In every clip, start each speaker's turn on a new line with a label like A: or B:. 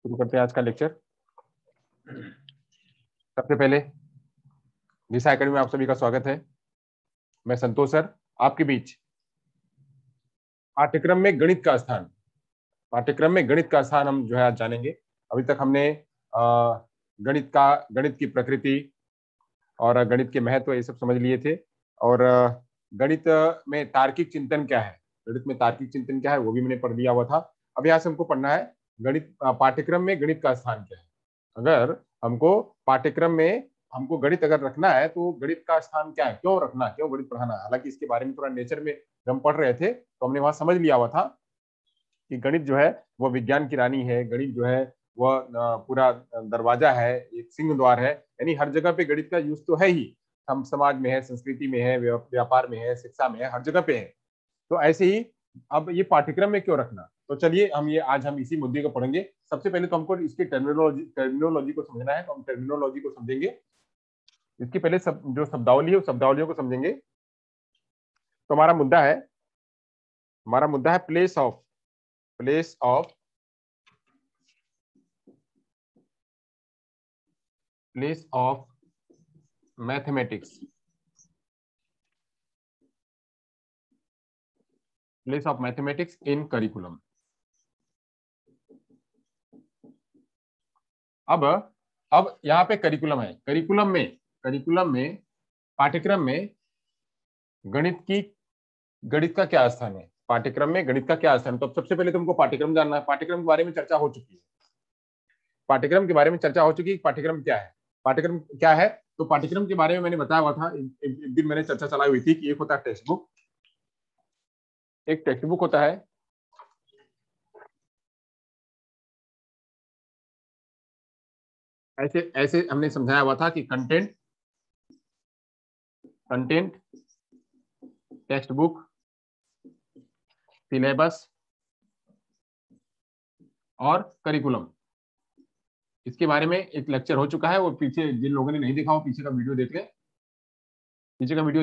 A: शुरू करते हैं आज का लेक्चर। सबसे पहले दिशा एकेडमी में आप सभी का स्वागत है। मैं संतोष सर आपके बीच पाठ्यक्रम में गणित का स्थान हम जो है आज जानेंगे। अभी तक हमने गणित की प्रकृति और गणित के महत्व ये सब समझ लिए थे। और गणित में तार्किक चिंतन क्या है, वो भी मैंने पढ़ लिया हुआ था। अब यहाँ से हमको पढ़ना है गणित पाठ्यक्रम में गणित का स्थान क्या है। अगर हमको पाठ्यक्रम में हमको गणित अगर रखना है तो गणित का स्थान क्या है, क्यों रखना, क्यों गणित पढ़ाना। हालांकि इसके बारे में थोड़ा नेचर में हम पढ़ रहे थे तो हमने वहां समझ लिया हुआ था कि गणित जो है वो विज्ञान की रानी है। गणित जो है वह पूरा दरवाजा है, एक सिंह द्वार है। यानी हर जगह पे गणित का यूज तो है ही। हम समाज में है, संस्कृति में है, व्यापार में है, शिक्षा में है, हर जगह पे है। तो ऐसे ही अब ये पाठ्यक्रम में क्यों रखना। तो चलिए आज हम इसी मुद्दे को पढ़ेंगे। सबसे पहले तो हमको इसकी टर्मिनोलॉजी को समझना है, तो हम टर्मिनोलॉजी को समझेंगे। इसकी पहले जो शब्दावली है उस शब्दावलियों को समझेंगे। तो हमारा मुद्दा है place of mathematics in curriculum. अब यहाँ पे करिकुलम है। करिकुलम में पाठ्यक्रम में गणित का क्या स्थान है। पाठ्यक्रम में गणित का क्या स्थान है। तो अब सबसे पहले तुमको पाठ्यक्रम जानना है। पाठ्यक्रम के बारे में चर्चा हो चुकी है। पाठ्यक्रम क्या है। तो पाठ्यक्रम के बारे में मैंने बताया हुआ था, एक दिन मैंने चर्चा चलाई हुई थी कि एक होता है टेक्स्ट बुक, एक टेक्स्ट बुक होता है। ऐसे हमने समझाया हुआ था कि कंटेंट, टेक्स्ट बुक, सिलेबस और करिकुलम। इसके बारे में एक लेक्चर हो चुका है, वो पीछे जिन लोगों ने नहीं देखा वो पीछे का वीडियो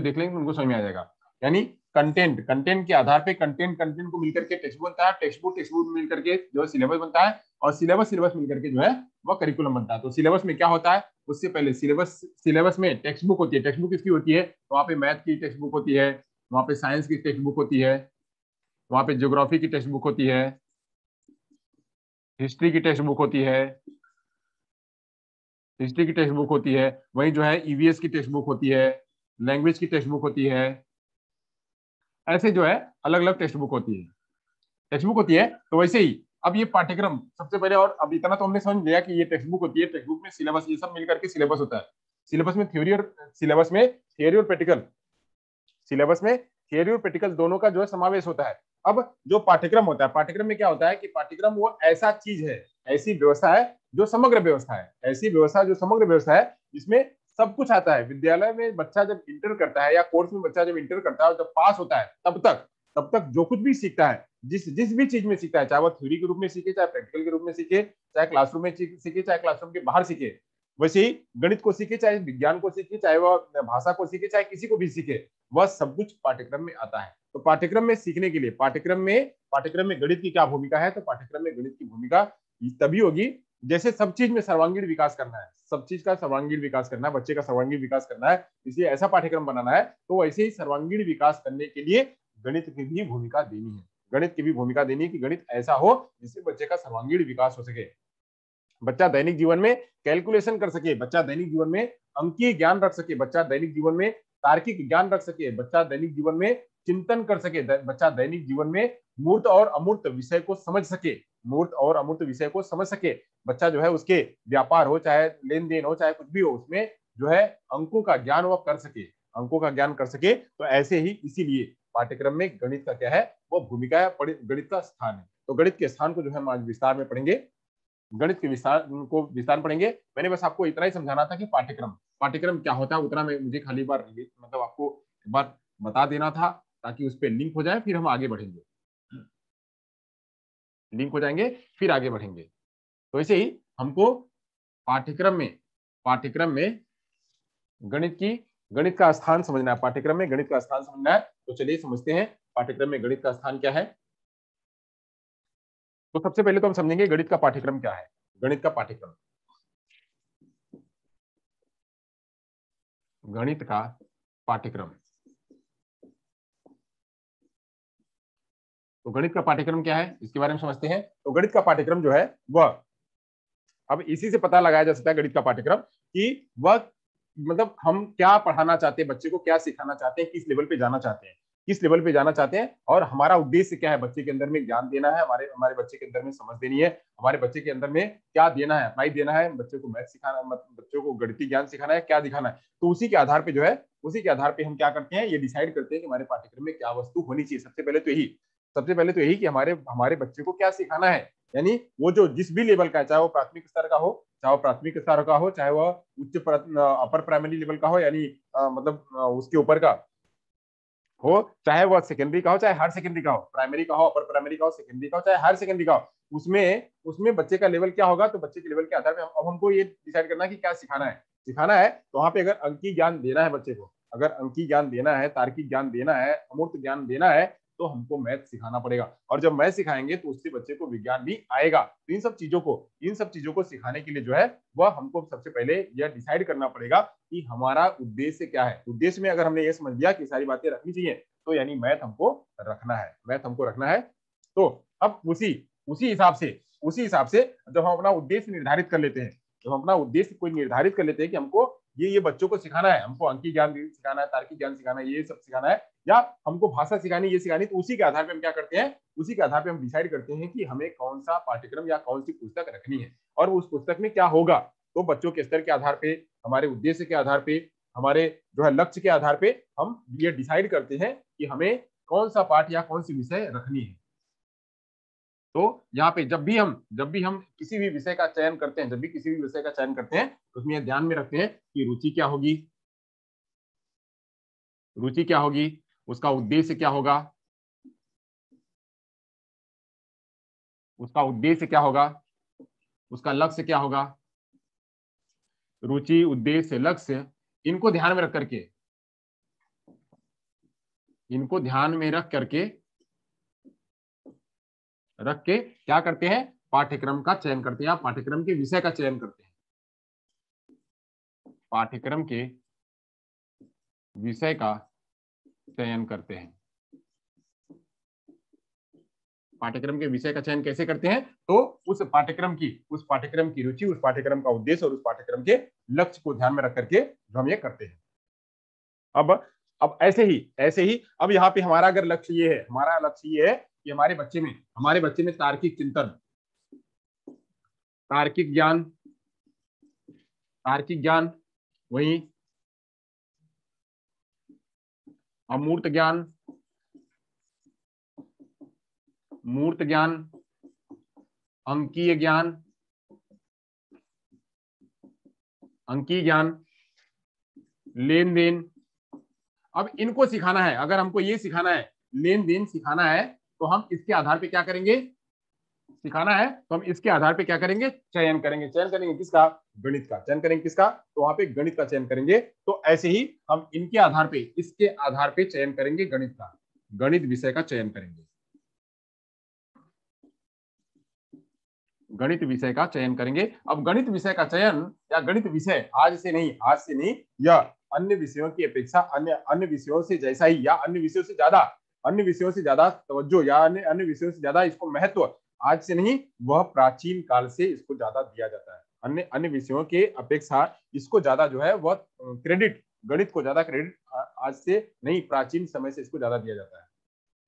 A: देख लें, उनको समझ में आ जाएगा। यानी कंटेंट के आधार पे कंटेंट को मिलकर के टेक्स्ट बुक बनता है, टेक्स्ट बुक मिलकर के जो है सिलेबस बनता है, और सिलेबस मिलकर के जो है वह करिकुलम बनता है। तो सिलेबस में क्या होता है, उससे पहले सिलेबस में टेक्स्ट बुक होती है। टेक्स्ट बुक किसकी होती है, तो वहाँ पे मैथ की टेक्स्ट बुक होती है, वहाँ पे साइंस की टेक्स्ट बुक होती है, वहाँ पे ज्योग्राफी की टेक्स्ट बुक होती है, हिस्ट्री की टेक्स्ट बुक होती है, वहीं जो है ईवीएस की टेक्स्ट बुक होती है, लैंग्वेज की टेक्स्ट बुक होती है। ऐसे जो है अलग अलग टेक्स्ट बुक होती है। तो वैसे ही अब ये पाठ्यक्रम सबसे पहले, और अब इतना तो हमने समझ लिया कि ये टेक्स्ट बुक होती है, टेक्स्ट बुक में सिलेबस, ये सब मिलकर के सिलेबस होता है। सिलेबस में थियोरी और प्रैक्टिकल दोनों का जो है समावेश होता है। अब जो पाठ्यक्रम होता है, पाठ्यक्रम में क्या होता है कि पाठ्यक्रम वो ऐसा चीज है, ऐसी व्यवस्था है जो समग्र व्यवस्था है, जिसमें सब कुछ आता है। विद्यालय में बच्चा जब इंटर करता है, या कोर्स में बच्चा जब इंटर करता है और जब पास होता है, तब तक जो कुछ भी सीखता है, जिस भी चीज में सीखता है, चाहे वो थ्योरी के रूप में सीखे, चाहे प्रैक्टिकल के रूप में सीखे, चाहे क्लासरूम में सीखे, चाहे क्लासरूम के बाहर सीखे, वैसे ही गणित को सीखे, चाहे विज्ञान को सीखे, चाहे वह भाषा को सीखे, चाहे किसी को भी सीखे, वह सब कुछ पाठ्यक्रम में आता है। तो पाठ्यक्रम में सीखने के लिए पाठ्यक्रम में गणित की क्या भूमिका है, तो पाठ्यक्रम में गणित की भूमिका तभी होगी जैसे सब चीज में सर्वांगीण विकास करना है, सब चीज का सर्वांगीण विकास करना है, बच्चे का सर्वांगीण विकास करना है, इसलिए ऐसा पाठ्यक्रम बनाना है। तो वैसे ही सर्वांगीण विकास करने के लिए गणित की भी भूमिका देनी है कि गणित ऐसा हो जिससे बच्चे का सर्वांगीण विकास हो सके, बच्चा दैनिक जीवन में कैलकुलेशन कर सके, बच्चा दैनिक जीवन में अंकीय ज्ञान रख सके, बच्चा दैनिक जीवन में तार्किक ज्ञान रख सके, बच्चा दैनिक जीवन में चिंतन कर सके, बच्चा दैनिक जीवन में मूर्त और अमूर्त विषय को समझ सके, बच्चा जो है उसके व्यापार हो, चाहे लेन देन हो, चाहे कुछ भी हो, उसमें जो है अंकों का ज्ञान वह कर सके। तो ऐसे ही इसीलिए पाठ्यक्रम में गणित का क्या है, वो भूमिका है, गणित का स्थान है। तो गणित के स्थान को जो है हम आज विस्तार में पढ़ेंगे, गणित के विस्तार पढ़ेंगे। मैंने बस आपको इतना ही समझाना था कि पाठ्यक्रम क्या होता है, उतना मुझे खाली बार मतलब आपको एक बार बता देना था, ताकि उस पर लिंक हो जाए, फिर हम आगे बढ़ेंगे, तो ऐसे ही हमको पाठ्यक्रम में गणित का स्थान समझना है। तो चलिए समझते हैं पाठ्यक्रम में गणित का स्थान क्या है। तो सबसे पहले तो हम समझेंगे गणित का पाठ्यक्रम क्या है। गणित का पाठ्यक्रम, गणित का पाठ्यक्रम। तो गणित का पाठ्यक्रम क्या है इसके बारे में समझते हैं। तो गणित का पाठ्यक्रम जो है वह, अब इसी से पता लगाया जा सकता है गणित का पाठ्यक्रम कि वह मतलब हम क्या पढ़ाना चाहते हैं, बच्चे को क्या सिखाना चाहते हैं, किस लेवल पे जाना चाहते हैं, किस लेवल पे जाना चाहते हैं, और हमारा उद्देश्य क्या है। बच्चे के अंदर में ज्ञान देना है, हमारे हमारे बच्चे के अंदर में समझ देनी है, हमारे बच्चे के अंदर में क्या देना है, अप्लाई देना है, बच्चे को मैथ सिखाना, बच्चों को गणितीय ज्ञान सिखाना है, क्या दिखाना है। तो उसी के आधार पे जो है, उसी के आधार पे हम क्या करते हैं, ये डिसाइड करते हैं कि हमारे पाठ्यक्रम में क्या वस्तु होनी चाहिए। सबसे पहले तो यही कि हमारे हमारे बच्चे को क्या सिखाना है। यानी वो जो जिस भी लेवल का है, चाहे वो प्राथमिक स्तर का हो, चाहे वो प्राथमिक स्तर का हो, चाहे वह उच्च अपर प्राइमरी लेवल का हो, यानी मतलब उसके ऊपर का हो, चाहे वह सेकेंडरी का हो, चाहे हायर सेकेंडरी का हो, प्राइमरी का हो, अपर प्राइमरी का हो, सेकेंडरी का हो, चाहे हायर सेकेंडरी का हो, उसमें उसमें बच्चे का लेवल क्या होगा। तो बच्चे के लेवल के आधार पर अब हमको ये डिसाइड करना है कि क्या सिखाना है। तो वहां पे अगर अंकीय ज्ञान देना है बच्चे को, अगर अंकीय ज्ञान देना है, तार्किक ज्ञान देना है, अमूर्त ज्ञान देना है, तो हमको मैथ सिखाना पड़ेगा। और जब मैथ सिखाएंगे तो उससे बच्चे को विज्ञान भी आएगा। तो इन सब चीजों को सिखाने के लिए जो है वह हमको सबसे पहले यह डिसाइड करना पड़ेगा कि हमारा उद्देश्य क्या है। उद्देश्य में अगर हमने ये समझ लिया कि सारी बातें रखनी चाहिए, तो यानी मैथ हमको रखना है। तो अब उसी हिसाब से जब हम अपना उद्देश्य निर्धारित कर लेते हैं, जब हम अपना उद्देश्य कोई निर्धारित कर लेते हैं कि हमको ये बच्चों को सिखाना है, हमको अंकीय ज्ञान सिखाना है, तार्किक ज्ञान सिखाना है, ये सब सिखाना है, या हमको भाषा सिखानी, ये सिखानी, तो उसी के आधार पे हम क्या करते हैं, उसी के आधार पे हम डिसाइड करते हैं कि हमें कौन सा पाठ्यक्रम या कौन सी पुस्तक रखनी है और उस पुस्तक में क्या होगा। तो बच्चों के स्तर के आधार पे, हमारे उद्देश्य के आधार पे, हमारे जो है लक्ष्य के आधार पे हम ये डिसाइड करते हैं कि हमें कौन सा पाठ या कौन सी विषय रखनी है। तो यहाँ पे जब भी हम किसी भी विषय का चयन करते हैं, तो उसमें ध्यान में रखते हैं कि रुचि क्या होगी, उसका उद्देश्य क्या होगा, उसका लक्ष्य क्या होगा। रुचि, उद्देश्य, लक्ष्य, इनको ध्यान में रख के क्या करते हैं, पाठ्यक्रम का चयन करते हैं, पाठ्यक्रम के विषय का चयन करते हैं, पाठ्यक्रम के विषय का चयन करते हैं। पाठ्यक्रम के विषय का चयन कैसे करते हैं, तो उस पाठ्यक्रम की रुचि, उस पाठ्यक्रम का उद्देश्य और उस पाठ्यक्रम के लक्ष्य को ध्यान में रख करके हम ये करते हैं। अब ऐसे ही अब यहाँ पे हमारा अगर लक्ष्य ये है, कि हमारे बच्चे में तार्किक चिंतन, तार्किक ज्ञान, वही अमूर्त ज्ञान, मूर्त ज्ञान, अंकीय ज्ञान, लेन देन। अब इनको सिखाना है, अगर हमको ये सिखाना है, लेन देन सिखाना है, तो हम इसके आधार पे क्या करेंगे, चयन करेंगे किसका, गणित का चयन करेंगे, किसका, तो वहां पे गणित का चयन करेंगे। तो ऐसे ही हम इसके आधार पे चयन करेंगे गणित विषय का चयन करेंगे, गणित विषय का चयन करेंगे। अब गणित विषय का चयन या गणित विषय आज से नहीं, यह अन्य विषयों की अपेक्षा, अन्य विषयों से जैसा ही या अन्य विषयों से ज्यादा तवज्जो या अन्य विषयों से ज्यादा इसको महत्व आज से नहीं, वह प्राचीन काल से इसको ज्यादा दिया जाता है। अन्य विषयों के अपेक्षा इसको ज्यादा जो है वह क्रेडिट, गणित को ज्यादा क्रेडिट आज से नहीं, प्राचीन समय से इसको ज्यादा दिया जाता है।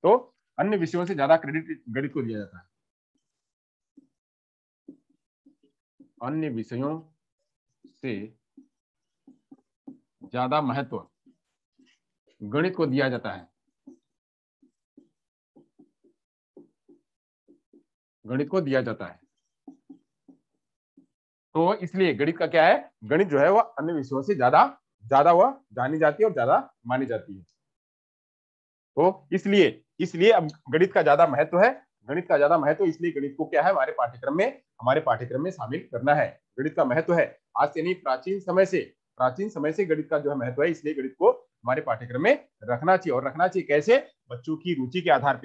A: तो अन्य विषयों से ज्यादा क्रेडिट गणित को दिया जाता है, अन्य विषयों से ज्यादा महत्व गणित को दिया जाता है, तो इसलिए गणित का क्या है, गणित जो है वह अन्य विषयों से ज्यादा वह जानी जाती है और ज्यादा मानी जाती है। तो इसलिए अब गणित का ज्यादा महत्व है, इसलिए गणित को क्या है, हमारे पाठ्यक्रम में शामिल करना है। गणित का महत्व है आज से नहीं, प्राचीन समय से गणित का जो है महत्व है, इसलिए गणित को हमारे पाठ्यक्रम में रखना चाहिए। और रखना चाहिए कैसे, बच्चों की रुचि के आधार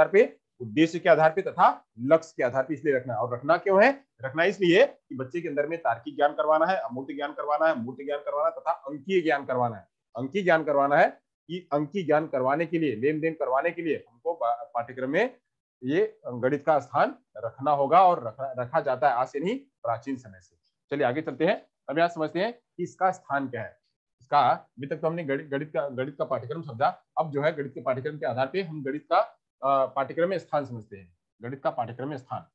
A: पे, उद्देश्य के आधार पे तथा लक्ष्य के आधार पे इसलिए रखना। और रखना क्यों है? रखना इसलिए कि बच्चे के अंदर में तार्किक ज्ञान करवाना है, अमूर्त ज्ञान करवाना है, मूर्त ज्ञान करवाना है तथा अंकीय ज्ञान करवाना है। अंकीय ज्ञान करवाना है कि अंकीय ज्ञान करवाने के लिए, लेन देन करवाने के लिए हमको पाठ्यक्रम में ये गणित का स्थान रखना होगा और रखा जाता है आज से नहीं, प्राचीन समय से। चलिए आगे चलते हैं। अब यहाँ समझते हैं कि इसका स्थान क्या है। इसका अभी तक तो हमने गणित का पाठ्यक्रम समझा। अब जो है गणित के पाठ्यक्रम के आधार पे हम गणित का पाठ्यक्रम में स्थान समझते हैं। गणित का पाठ्यक्रम में स्थान,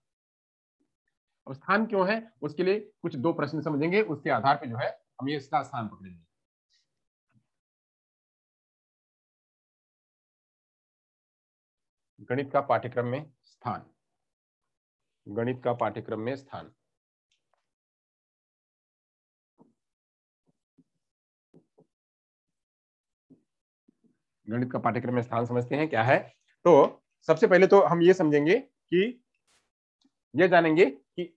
A: अब स्थान क्यों है उसके लिए कुछ दो प्रश्न समझेंगे, उसके आधार पे जो है हम ये इसका स्थान पकड़ेंगे। गणित का पाठ्यक्रम में स्थान, गणित का पाठ्यक्रम में स्थान। गणित का पाठ्यक्रम में स्थान समझते हैं क्या है। तो सबसे पहले तो हम ये समझेंगे कि ये जानेंगे कि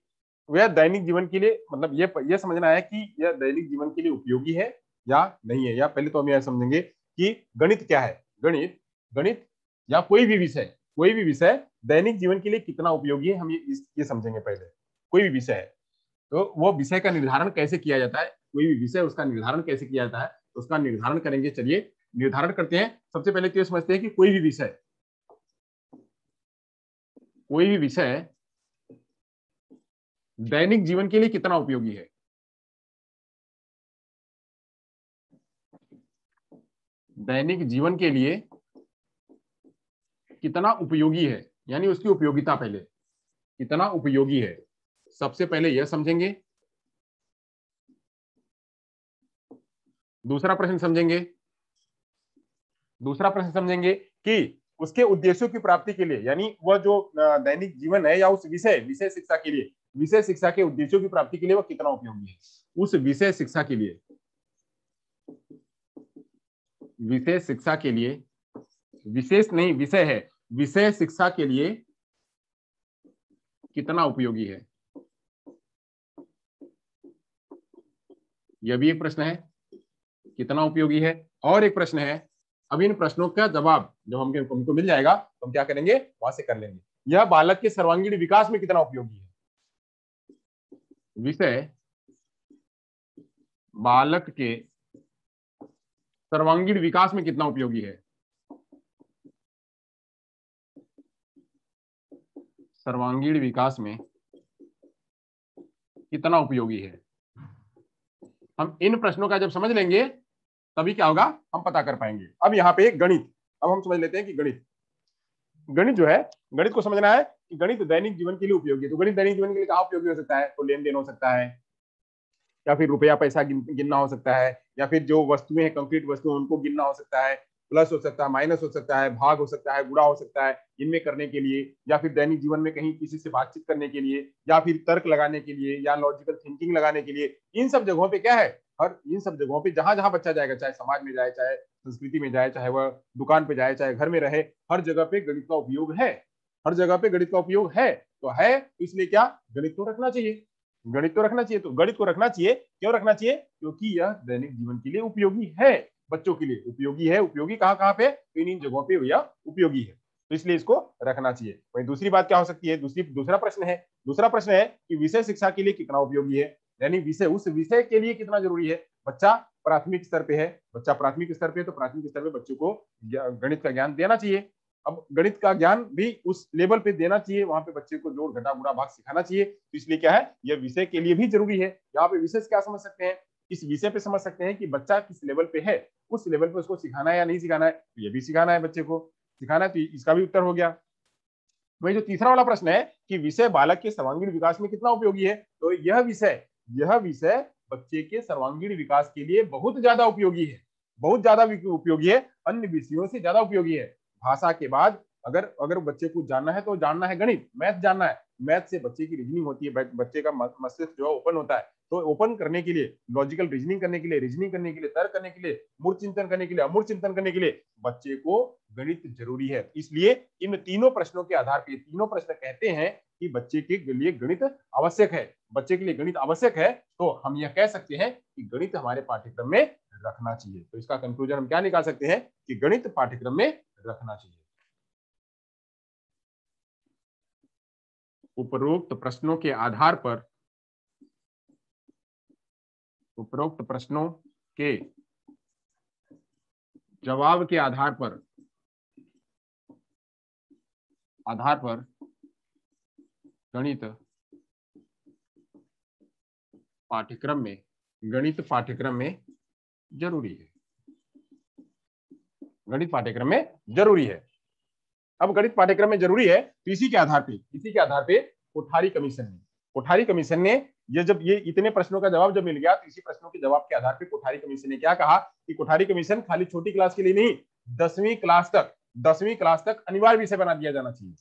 A: वह दैनिक जीवन के लिए, मतलब ये समझना है कि यह दैनिक जीवन के लिए उपयोगी है या नहीं है। या पहले तो हम यह समझेंगे कि गणित क्या है। गणित गणित या कोई भी विषय दैनिक जीवन के लिए कितना उपयोगी है, हम ये समझेंगे पहले। कोई भी विषय है तो वो विषय का निर्धारण कैसे किया जाता है, कोई भी विषय उसका निर्धारण कैसे किया जाता है, तो उसका निर्धारण करेंगे। चलिए निर्धारण करते हैं। सबसे पहले तो समझते हैं कि कोई भी विषय दैनिक जीवन के लिए कितना उपयोगी है। दैनिक जीवन के लिए कितना उपयोगी है, यानी उसकी उपयोगिता पहले कितना उपयोगी है, सबसे पहले यह समझेंगे। दूसरा प्रश्न समझेंगे कि उसके उद्देश्यों की प्राप्ति के लिए, यानी वह जो दैनिक जीवन है या उस विषय शिक्षा के लिए, विषय शिक्षा के उद्देश्यों की प्राप्ति के लिए वह कितना उपयोगी है। उस विषय शिक्षा के लिए, विशेष शिक्षा के लिए, विशेष नहीं विषय है, विषय शिक्षा के लिए कितना उपयोगी है, यह भी एक प्रश्न है, कितना उपयोगी है। और एक प्रश्न है, अब इन प्रश्नों का जवाब जब हमको मिल जाएगा तो हम क्या करेंगे, वहां से कर लेंगे। यह बालक के सर्वांगीण विकास में कितना उपयोगी है। विषय बालक के सर्वांगीण विकास में कितना उपयोगी है, सर्वांगीण विकास में कितना उपयोगी है। हम इन प्रश्नों का जब समझ लेंगे तभी क्या होगा, हम पता कर पाएंगे। अब यहाँ पे गणित, अब हम समझ लेते हैं कि गणित जो है, गणित को समझना है कि गणित दैनिक जीवन के लिए उपयोगी है। तो गणित दैनिक जीवन के लिए कहाँ उपयोगी हो सकता है, तो लेन देन हो सकता है, या फिर रुपया पैसा गिनना हो सकता है, या फिर जो वस्तुएं हैं कंक्रीट वस्तुएं उनको गिनना हो सकता है, प्लस हो सकता है, माइनस हो सकता है, भाग हो सकता है, गुणा हो सकता है, इनमें करने के लिए, या फिर दैनिक जीवन में कहीं किसी से बातचीत करने के लिए, या फिर तर्क लगाने के लिए, या लॉजिकल थिंकिंग लगाने के लिए। इन सब जगहों पे क्या है, हर इन सब जगहों पे जहां जहां बच्चा जाएगा, चाहे समाज में जाए, चाहे संस्कृति में जाए, चाहे वह दुकान पे जाए, चाहे घर में रहे, हर जगह पे गणित का उपयोग है, हर जगह पे गणित का उपयोग है। तो है इसलिए क्या, गणित तो रखना चाहिए, गणित तो रखना चाहिए। तो गणित को रखना चाहिए, क्यों रखना चाहिए, क्योंकि यह दैनिक जीवन के लिए उपयोगी है, बच्चों के लिए उपयोगी है। उपयोगी कहाँ कहाँ पे, तो इन जगहों पे यह उपयोगी है, तो इसलिए इसको रखना चाहिए। वही दूसरी बात क्या हो सकती है, दूसरा प्रश्न है कि विषय शिक्षा के लिए कितना उपयोगी है, यानी विषय, उस विषय के लिए कितना जरूरी है। बच्चा प्राथमिक स्तर पे है, तो प्राथमिक स्तर पे बच्चों को गणित का ज्ञान देना चाहिए। अब गणित का ज्ञान भी उस लेवल पे देना चाहिए, वहां पे बच्चे को जोड़ घटा गुणा भाग सिखाना चाहिए। तो इसलिए क्या है, यह विषय के लिए भी जरूरी है। यहाँ पे विशेष क्या समझ सकते हैं, इस विषय पे समझ सकते हैं कि बच्चा किस लेवल पे है, उस लेवल पे उसको सिखाना है या नहीं सिखाना है, तो ये भी सिखाना है, बच्चे को सिखाना है। तो इसका भी उत्तर हो गया। वही जो तीसरा वाला प्रश्न है कि विषय बालक के सर्वांगीण विकास में कितना उपयोगी है, तो यह विषय बच्चे के सर्वांगीण विकास के लिए बहुत ज्यादा उपयोगी है, बहुत ज्यादा उपयोगी है, अन्य विषयों से ज्यादा उपयोगी है। भाषा के बाद अगर बच्चे को जानना है तो जानना है गणित, मैथ जानना है, मैथ से बच्चे की रीजनिंग होती है, बच्चे का मस्तिष्क जो है ओपन होता है। तो ओपन करने के लिए, लॉजिकल रीजनिंग करने के लिए, तर्क करने के लिए, मूर्त चिंतन करने के लिए, अमूर्त चिंतन करने के लिए बच्चे को गणित जरूरी है। इसलिए इन तीनों प्रश्नों के आधार पर, तीनों प्रश्न कहते हैं कि बच्चे के लिए गणित आवश्यक है, बच्चे के लिए गणित आवश्यक है। तो हम यह कह सकते हैं कि गणित हमारे पाठ्यक्रम में रखना चाहिए। तो इसका कंक्लूजन हम क्या निकाल सकते हैं कि गणित पाठ्यक्रम में रखना चाहिए। उपरोक्त प्रश्नों के आधार पर, उपरोक्त प्रश्नों के जवाब के आधार पर गणित पाठ्यक्रम में जरूरी है। गणित पाठ्यक्रम में जरूरी है। अब गणित पाठ्यक्रम में जरूरी है तो इसी के आधार पे कोठारी कमीशन ने ये इतने प्रश्नों का जवाब जब मिल गया तो इसी प्रश्नों के जवाब के आधार पे कोठारी कमीशन ने क्या कहा कि कोठारी कमीशन खाली छोटी क्लास के लिए नहीं, 10वीं क्लास तक अनिवार्य विषय बना दिया जाना चाहिए।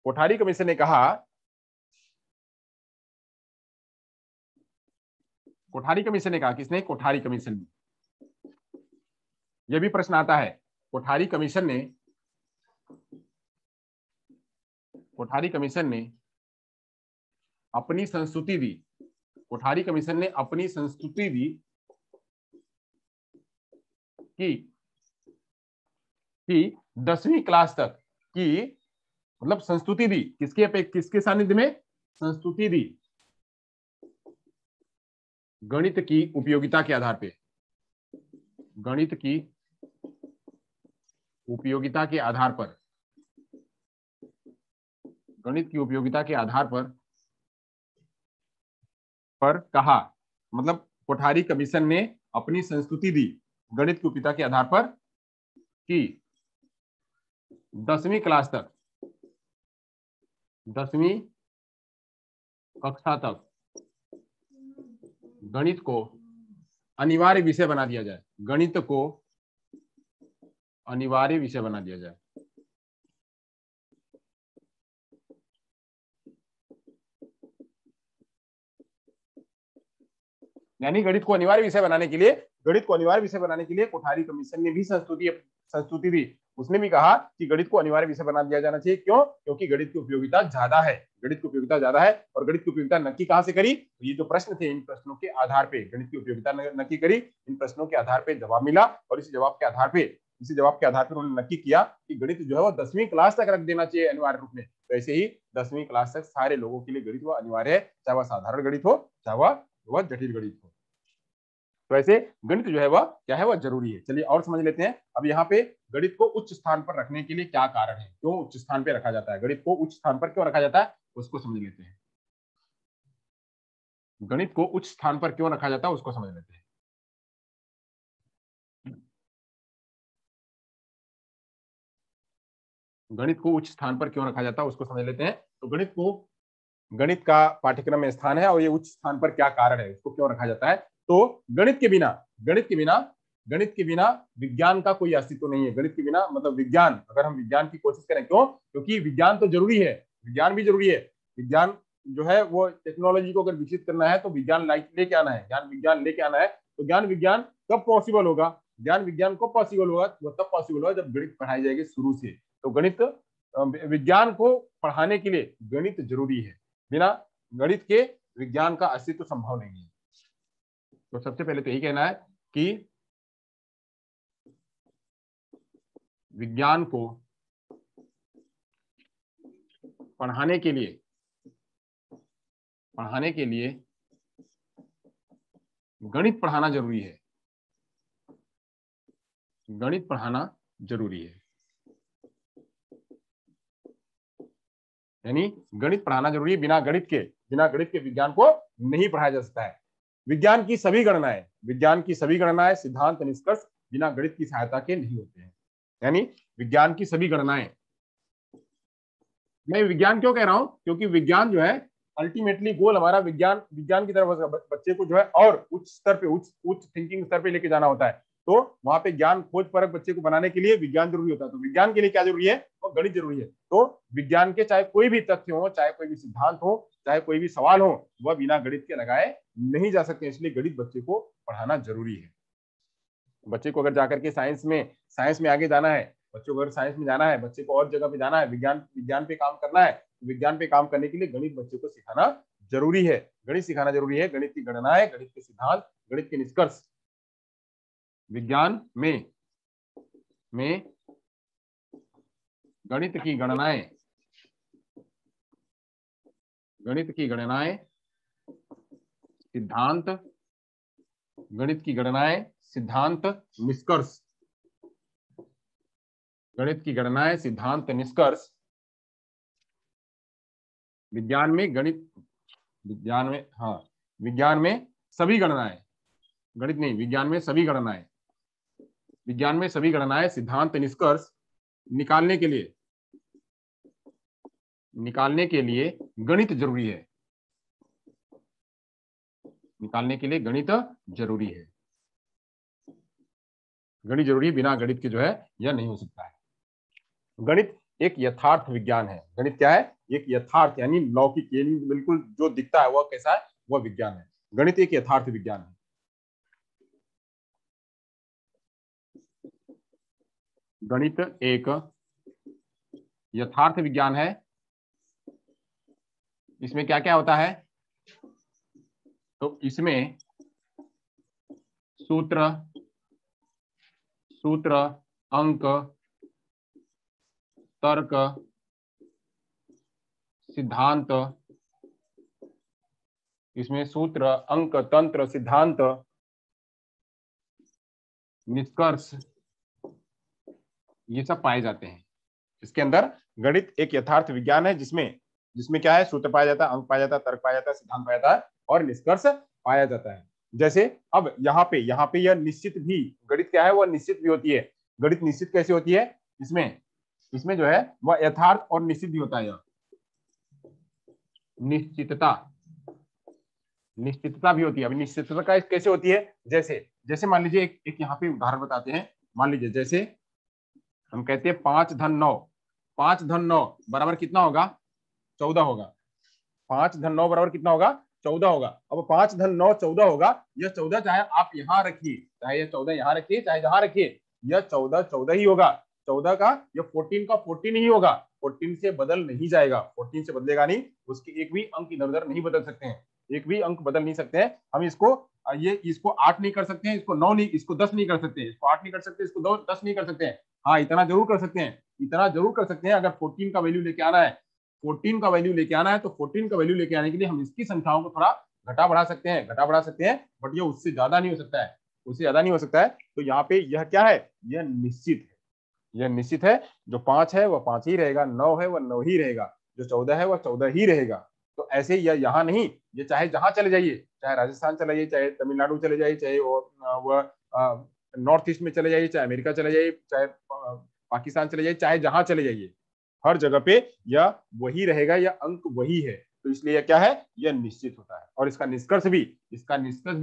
A: कोठारी कमीशन ने कहा, किसने? कोठारी कमीशन ने। यह भी प्रश्न आता है, कोठारी कमीशन ने अपनी संस्तुति दी। कोठारी कमीशन ने अपनी संस्तुति दी कि 10वीं क्लास तक की, मतलब संस्तुति दी किसके सानिध्य में? संस्तुति दी गणित की उपयोगिता के आधार पे, गणित की उपयोगिता के आधार पर, गणित की उपयोगिता के आधार पर कहा, मतलब कोठारी कमीशन ने अपनी संस्तुति दी गणित की उपयोगिता के आधार पर कि 10वीं क्लास तक, 10वीं कक्षा तक गणित को अनिवार्य विषय बना दिया जाए, गणित को अनिवार्य विषय बना दिया जाए। यानी गणित को अनिवार्य विषय बनाने के लिए कोठारी कमीशन ने भी संस्तुति दी। उसने भी कहा कि गणित को अनिवार्य विषय बना दिया जाना चाहिए। क्यों? क्योंकि गणित की उपयोगिता ज्यादा है, और गणित की उपयोगिता नक्की कहां से करी? तो ये जो प्रश्न थे, इन प्रश्नों के आधार पे गणित की उपयोगिता नक्की करी। इन प्रश्नों के आधार पे जवाब मिला, और इसी जवाब के आधार पे उन्होंने नक्की किया कि गणित जो है वो 10वीं क्लास तक रख देना चाहिए अनिवार्य रूप में। तो ऐसे ही 10वीं क्लास तक सारे लोगों के लिए गणित वो अनिवार्य है, चाहे वह साधारण गणित हो, चाहे वह जटिल गणित हो। तो ऐसे गणित जो है वह क्या है? वह जरूरी है। चलिए और समझ लेते हैं। अब यहाँ पे गणित को उच्च स्थान पर रखने के लिए क्या कारण है, क्यों उच्च स्थान पर रखा जाता है, गणित को उच्च स्थान पर क्यों रखा जाता है, उसको समझ लेते हैं। गणित को उच्च स्थान पर क्यों रखा जाता है उसको समझ लेते हैं। गणित को उच्च स्थान पर क्यों रखा जाता है उसको समझ लेते हैं। तो गणित का पाठ्यक्रम में स्थान है, और ये उच्च स्थान पर क्या कारण है, उसको क्यों रखा जाता है। तो गणित के बिना विज्ञान का कोई अस्तित्व नहीं है। गणित के बिना मतलब विज्ञान, अगर हम विज्ञान की कोशिश करें, क्यों? क्योंकि विज्ञान तो जरूरी है, विज्ञान भी जरूरी है। विज्ञान जो है वो टेक्नोलॉजी को अगर विकसित करना है तो विज्ञान लेके आना है, ज्ञान लेके आना है। तो ज्ञान विज्ञान कब पॉसिबल होगा? ज्ञान विज्ञान कब पॉसिबल होगा? वो तब पॉसिबल होगा जब गणित पढ़ाई जाएगी शुरू से। तो गणित, विज्ञान को पढ़ाने के लिए गणित जरूरी है। बिना गणित के विज्ञान का अस्तित्व संभव नहीं है। तो सबसे पहले तो यही कहना है कि विज्ञान को पढ़ाने के लिए गणित पढ़ाना जरूरी है, गणित पढ़ाना जरूरी है। यानी गणित पढ़ाना जरूरी है। बिना गणित के विज्ञान को नहीं पढ़ाया जा सकता है। विज्ञान की सभी गणनाएं, सिद्धांत, निष्कर्ष बिना गणित की सहायता के नहीं होते हैं। यानी विज्ञान की सभी गणनाएं, मैं विज्ञान क्यों कह रहा हूं? क्योंकि विज्ञान जो है अल्टीमेटली गोल हमारा विज्ञान की तरफ बच्चे को जो है और उच्च स्तर पे, उच्च थिंकिंग स्तर पे लेके जाना होता है। तो वहां पे ज्ञान खोज परक बच्चे को बनाने के लिए विज्ञान जरूरी होता है। तो विज्ञान के लिए क्या जरूरी है? वो गणित जरूरी है। तो विज्ञान के चाहे कोई भी तथ्य हो, चाहे कोई भी सिद्धांत हो, चाहे कोई भी सवाल हो, वह बिना गणित के लगाए नहीं जा सकते। इसलिए गणित बच्चे को पढ़ाना जरूरी है। बच्चे को अगर जाकर के साइंस में आगे जाना है, बच्चों को अगर साइंस में जाना है, बच्चे को और जगह पे जाना है, विज्ञान पे काम करना है, विज्ञान पे काम करने के लिए गणित बच्चे को सिखाना जरूरी है। गणित सिखाना जरूरी है। गणित की गणनाएं, गणित के सिद्धांत, गणित के निष्कर्ष विज्ञान में गणित की गणनाएं गणित की गणनाएं, सिद्धांत, गणित की गणनाएं, सिद्धांत, निष्कर्ष, गणित की गणनाएं, सिद्धांत, निष्कर्ष। विज्ञान में गणित, विज्ञान में, हाँ, विज्ञान में सभी गणनाएं, गणित नहीं, विज्ञान में सभी गणनाएं, विज्ञान में सभी गणनाएं, सिद्धांत, निष्कर्ष निकालने के लिए, निकालने के लिए गणित जरूरी है, निकालने के लिए गणित जरूरी है। गणित जरूरी, बिना गणित के जो है यह नहीं हो सकता है। गणित एक यथार्थ विज्ञान है। गणित क्या है? एक यथार्थ यानी लौकिक, यानी बिल्कुल जो दिखता है वह कैसा है, वह विज्ञान है। गणित एक यथार्थ विज्ञान है। गणित एक यथार्थ विज्ञान है। इसमें क्या क्या होता है? तो इसमें सूत्र, सूत्र, अंक, तर्क, सिद्धांत, इसमें सूत्र, अंक, तंत्र, सिद्धांत, निष्कर्ष, ये सब पाए जाते हैं। इसके अंदर गणित एक यथार्थ विज्ञान है जिसमें क्या है? सूत्र पाया जाता है, अंक पाया जाता है, तर्क पाया जाता है, सिद्धांत पाया जाता है और निष्कर्ष पाया जाता है। जैसे अब यहाँ पे यह निश्चित भी, गणित क्या है? वह निश्चित भी होती है। गणित निश्चित कैसे होती है? इसमें जो है वह यथार्थ और निश्चित भी होता है। निश्चितता भी होती है। अभी निश्चितता का कैसे होती है? जैसे मान लीजिए एक यहाँ पे उदाहरण बताते हैं। मान लीजिए जैसे हम कहते हैं 5 धन 9, 5 धन 9 बराबर कितना होगा? 14 होगा। 5 धन 9 बराबर कितना होगा? 14 होगा। अब 5 धन 9 14 होगा। यह 14 चाहे आप यहाँ रखिए, चाहे यह 14 यहाँ रखिए, चाहे जहां रखिए, यह 14 14 ही होगा। 14 का यह 14 का 14 ही होगा। 14 से बदल नहीं जाएगा, 14 से बदलेगा नहीं। उसके एक भी अंक इधर उधर नहीं बदल सकते हैं, एक भी अंक बदल नहीं सकते हैं। हम इसको 8 नहीं कर सकते हैं, इसको 9 नहीं, इसको 10 नहीं कर सकते, इसको 8 नहीं कर सकते, इसको 10 नहीं कर सकते हैं। हाँ, इतना जरूर कर सकते हैं, इतना जरूर कर सकते हैं। अगर 14 का वैल्यू लेके आना है, 14 का वैल्यू लेके आना है, तो 14 का वैल्यू लेके आने के लिए हम इसकी संख्याओं को थोड़ा घटा बढ़ा सकते हैं, बट ये उससे ज्यादा नहीं हो सकता है, उससे ज्यादा नहीं हो सकता है। तो यहाँ पे यह क्या है? यह निश्चित है, यह निश्चित है। जो 5 है वह 5 ही रहेगा, 9 है वह 9 ही रहेगा, जो 14 है वह 14 ही रहेगा। तो ऐसे ही यह यहाँ नहीं, ये चाहे जहां चले जाइए, चाहे राजस्थान चले जाइए, चाहे तमिलनाडु चले जाइए, चाहे वह नॉर्थ ईस्ट में चले जाइए, चाहे अमेरिका चले जाइए, चाहे पाकिस्तान चले जाइए, चाहे जहां चले जाइए, हर जगह पे यह वही रहेगा, यह अंक वही है। तो इसलिए यह क्या है? यह निश्चित होता है। और इसका निष्कर्ष भी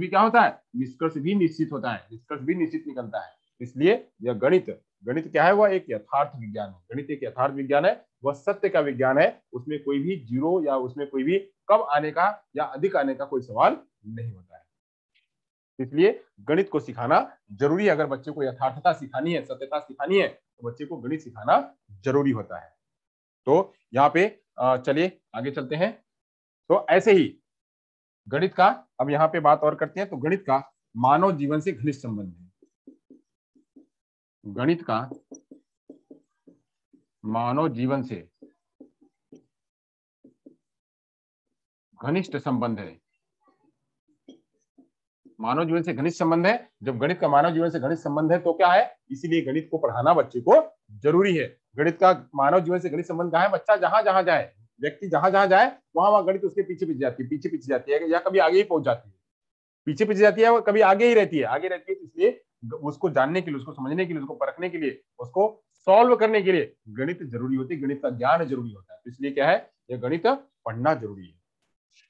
A: क्या होता है? निष्कर्ष भी निश्चित होता है, निष्कर्ष भी निश्चित निकलता है। इसलिए यह गणित क्या है? वह एक यथार्थ विज्ञान है। गणित एक यथार्थ विज्ञान है, वह सत्य का विज्ञान है। उसमें कोई भी जीरो या उसमें कोई भी कम आने का या अधिक आने का कोई सवाल नहीं होता है। इसलिए गणित को सिखाना जरूरी है। अगर बच्चे को यथार्थता सिखानी है, सत्यता सिखानी है, तो बच्चे को गणित सिखाना जरूरी होता है। तो यहाँ पे चलिए आगे चलते हैं। तो ऐसे ही गणित का अब यहाँ पे बात और करते हैं। तो गणित का मानव जीवन से घनिष्ठ संबंध है। गणित का मानव जीवन से घनिष्ठ संबंध है। मानव जीवन से घनिष्ठ संबंध है। जब गणित का मानव जीवन से घनिष्ठ संबंध है तो क्या है? इसीलिए गणित को पढ़ाना बच्चे को जरूरी है। गणित का मानव जीवन से घनिष्ठ संबंध कहाँ है? बच्चा जहां जहां जाए, व्यक्ति जहां जहां जाए, वहां वहां गणित उसके पीछे पीछे जाती है, पीछे पीछे जाती है, या कभी आगे ही पहुंच जाती है। पीछे पीछे जाती है, वो कभी आगे ही रहती है, आगे रहती है। इसलिए उसको जानने के लिए, उसको समझने के लिए, उसको परखने के लिए, उसको सॉल्व करने के लिए गणित जरूरी होती है, गणित का ज्ञान जरूरी होता है। तो इसलिए क्या है? यह गणित पढ़ना जरूरी है।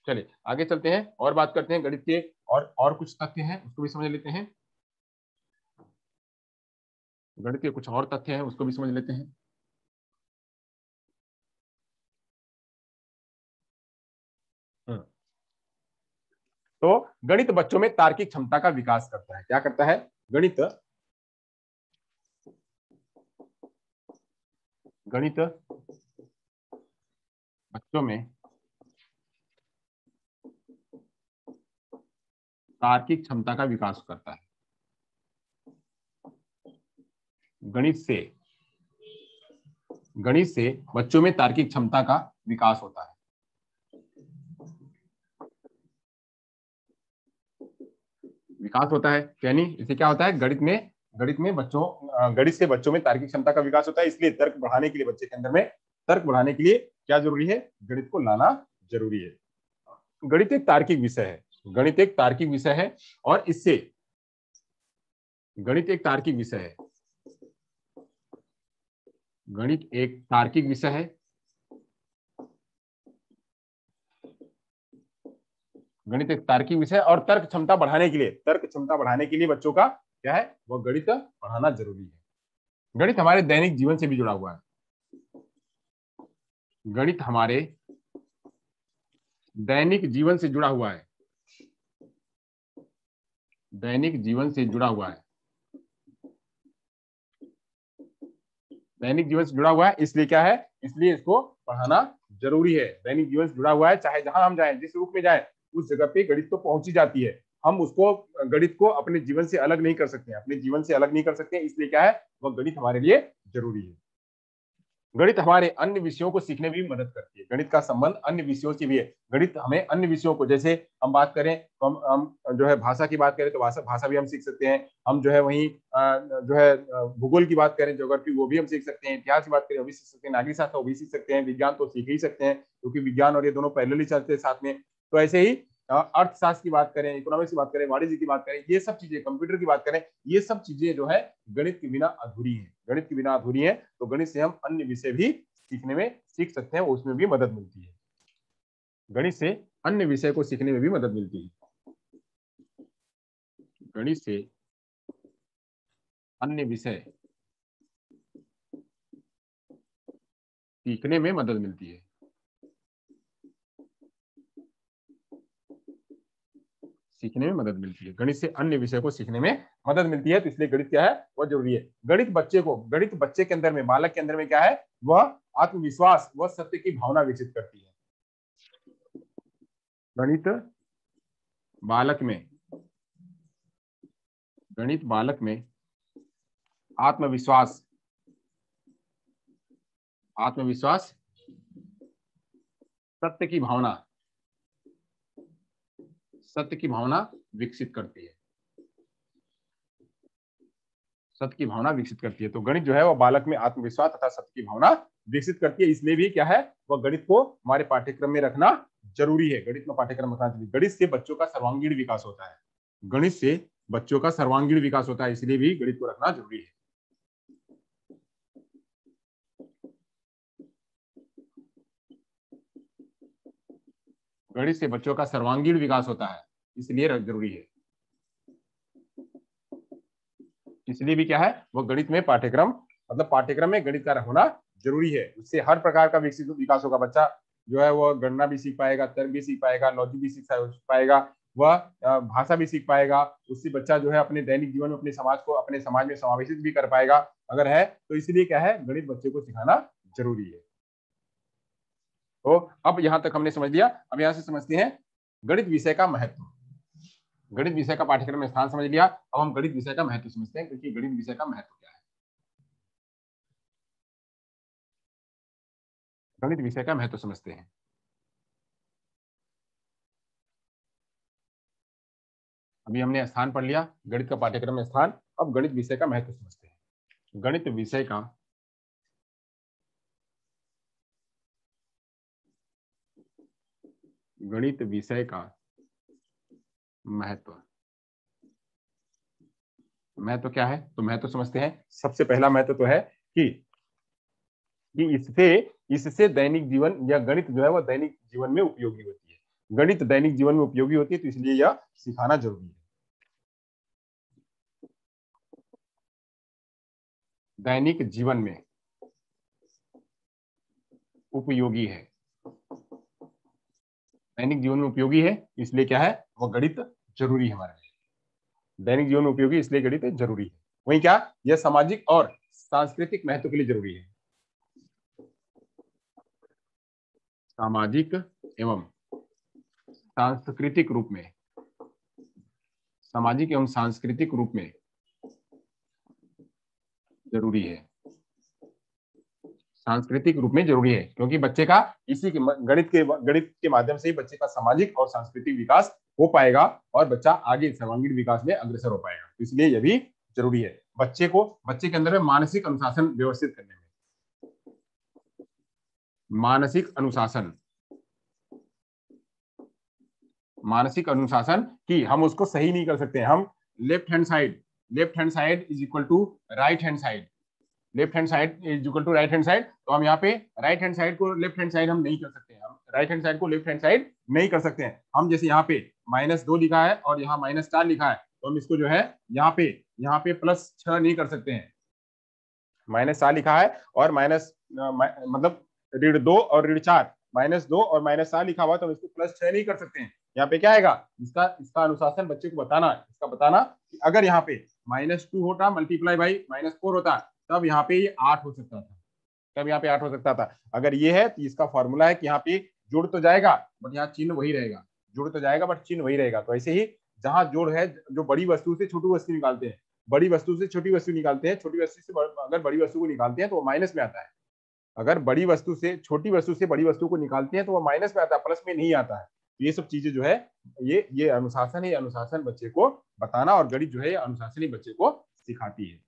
A: चलिए आगे चलते हैं और बात करते हैं गणित के और कुछ तथ्य हैं, उसको भी समझ लेते हैं। गणित के कुछ और तथ्य हैं, उसको भी समझ लेते हैं। तो गणित बच्चों में तार्किक क्षमता का विकास करता है। क्या करता है? गणित बच्चों में तार्किक क्षमता का विकास करता है। गणित से बच्चों में तार्किक क्षमता का विकास होता है। विकास होता है, यानी इसे क्या होता है, गणित से बच्चों में तार्किक क्षमता का विकास होता है। इसलिए तर्क बढ़ाने के लिए, बच्चे के अंदर में तर्क बढ़ाने के लिए क्या जरूरी है, गणित को लाना जरूरी है। गणित एक तार्किक विषय है, गणित एक तार्किक विषय है, और इससे गणित एक तार्किक विषय है, गणित एक तार्किक विषय है, गणित एक तार्किक विषय, और तर्क क्षमता बढ़ाने के लिए बच्चों का क्या है, वो गणित पढ़ाना जरूरी है। गणित हमारे दैनिक जीवन से भी जुड़ा हुआ है, गणित हमारे दैनिक जीवन से जुड़ा हुआ है, दैनिक जीवन से जुड़ा हुआ है, दैनिक जीवन से जुड़ा हुआ है, इसलिए क्या है, इसलिए इसको पढ़ाना जरूरी है। दैनिक जीवन से जुड़ा हुआ है, चाहे जहां हम जाएं, जिस रूप में जाएं, उस जगह पे गणित तो पहुंची जाती है। हम उसको, गणित को अपने जीवन से अलग नहीं कर सकते, अपने जीवन से अलग नहीं कर सकते, इसलिए क्या है, वह गणित हमारे लिए जरूरी है। गणित हमारे अन्य विषयों को सीखने में भी मदद करती है, गणित का संबंध अन्य विषयों से भी है। गणित हमें अन्य विषयों को, जैसे हम बात करें तो हम जो है भाषा की बात करें तो भाषा भी हम सीख सकते हैं। हम जो है वहीं जो है भूगोल की बात करें, ज्योग्राफी, वो भी हम सीख सकते हैं। इतिहास की बात करें वो भी सीख सकते हैं, नागरिक शास्त्र वो भी सीख सकते हैं। विज्ञान तो सीख ही सकते हैं, क्योंकि विज्ञान और ये दोनों पैरेलली चलते हैं साथ में। तो ऐसे ही अर्थशास्त्र की बात करें, इकोनॉमिक्स की बात करें, वाणिज्य की बात करें, ये सब चीजें, कंप्यूटर की बात करें, ये सब चीजें जो है गणित के बिना अधूरी है, गणित के बिना अधूरी है। तो गणित से हम अन्य विषय भी सीख सकते हैं, उसमें भी मदद मिलती है, गणित से अन्य विषय को सीखने में भी मदद मिलती है, गणित से अन्य विषय सीखने में मदद मिलती है, सीखने में मदद मिलती है, गणित से अन्य विषय को सीखने में मदद मिलती है। तो इसलिए गणित क्या है, वह जरूरी है। गणित बच्चे के अंदर में, बालक के अंदर में क्या है, वह आत्मविश्वास, वह सत्य की भावना विकसित करती है। गणित बालक में, गणित बालक में आत्मविश्वास, आत्मविश्वास, सत्य की भावना, सत्य की भावना विकसित करती है, सत्य की भावना विकसित करती है। तो गणित जो है वो बालक में आत्मविश्वास तथा सत्य की भावना विकसित करती है। इसलिए भी क्या है, वह गणित को हमारे पाठ्यक्रम में रखना जरूरी है, गणित में पाठ्यक्रम रखना जरूरी। गणित से बच्चों का सर्वांगीण विकास होता है, गणित से बच्चों का सर्वांगीण विकास होता है, इसलिए भी गणित को रखना जरूरी है। गणित से बच्चों का सर्वांगीण विकास होता है, इसलिए जरूरी है, इसलिए भी क्या है, वो गणित में पाठ्यक्रम, मतलब पाठ्यक्रम में गणित का होना जरूरी है। उससे हर प्रकार का विकसित विकास होगा। बच्चा जो है वो गणना भी सीख पाएगा, तर्क भी सीख पाएगा, लॉजिक भी सीख पाएगा, वह भाषा भी सीख पाएगा। उससे बच्चा जो है अपने दैनिक जीवन में अपने समाज को, अपने समाज में समावेशित भी कर पाएगा अगर है तो। इसलिए क्या है, गणित बच्चे को सिखाना जरूरी है। तो अब यहां तक हमने समझ लिया। अब यहां से समझते हैं गणित विषय का महत्व। गणित विषय का पाठ्यक्रम में स्थान समझ लिया, अब हम गणित विषय का महत्व समझते हैं, क्योंकि गणित विषय का महत्व क्या है, गणित विषय का महत्व समझते हैं। अभी हमने स्थान पढ़ लिया, गणित का पाठ्यक्रम में स्थान। अब गणित विषय का महत्व समझते हैं। गणित विषय का गणित विषय का महत्व, महत्व क्या है, तो महत्व समझते हैं। सबसे पहला महत्व तो है कि इससे इससे दैनिक जीवन, या गणित जो है वो दैनिक जीवन में उपयोगी होती है। गणित दैनिक जीवन में उपयोगी होती है, तो इसलिए यह सिखाना जरूरी है। दैनिक जीवन में उपयोगी है, दैनिक जीवन में उपयोगी है, इसलिए क्या है, वो गणित जरूरी है हमारे लिए। दैनिक जीवन में उपयोगी, इसलिए गणित जरूरी है। वहीं क्या, यह सामाजिक और सांस्कृतिक महत्व के लिए जरूरी है। सामाजिक एवं सांस्कृतिक रूप में, सामाजिक एवं सांस्कृतिक रूप में जरूरी है, सांस्कृतिक रूप में जरूरी है, क्योंकि बच्चे का इसी के गणित के माध्यम से ही बच्चे का सामाजिक और सांस्कृतिक विकास हो पाएगा और बच्चा आगे सर्वांगीण विकास में अग्रसर हो पाएगा। तो इसलिए यह भी जरूरी है बच्चे के अंदर में मानसिक अनुशासन व्यवस्थित करने में। मानसिक अनुशासन की हम उसको सही नहीं कर सकते। हम left hand side is equal to right hand side, तो हम यहाँ पे राइट हैंड साइड को लेफ्ट हैंड साइड हम नहीं कर सकते हैं। हम राइट हैंड साइड को लेफ्ट हैंड साइड नहीं कर सकते हैं। हम जैसे यहाँ पे -2 लिखा है और यहाँ -4 लिखा है, तो हम इसको जो है यहाँ पे +6 नहीं कर सकते हैं। -4 लिखा है और मतलब ऋण 2 और ऋण 4, -2 और -4 लिखा हुआ, तो हम इसको +6 नहीं कर सकते हैं। यहाँ पे क्या आएगा, इसका अनुशासन बच्चे को बताना कि अगर यहाँ पे -2 होता मल्टीप्लाई बाई -4 होता, तब यहाँ पे ये 8 हो सकता था। अगर ये है तो इसका फॉर्मूला है कि यहाँ पे जुड़ तो जाएगा बट यहाँ चिन्ह वही रहेगा। तो ऐसे ही जहां जोड़ है, जो बड़ी वस्तु से छोटी वस्तु निकालते हैं, छोटी वस्तु से अगर बड़ी वस्तु को निकालते हैं तो वो माइनस में आता है। अगर बड़ी वस्तु से छोटी वस्तु से बड़ी वस्तु को निकालते हैं तो वो माइनस में आता है, प्लस में नहीं आता है। तो ये सब चीजें जो है ये अनुशासन है। अनुशासन बच्चे को बताना, और गणित जो है अनुशासन ही बच्चे को सिखाती है।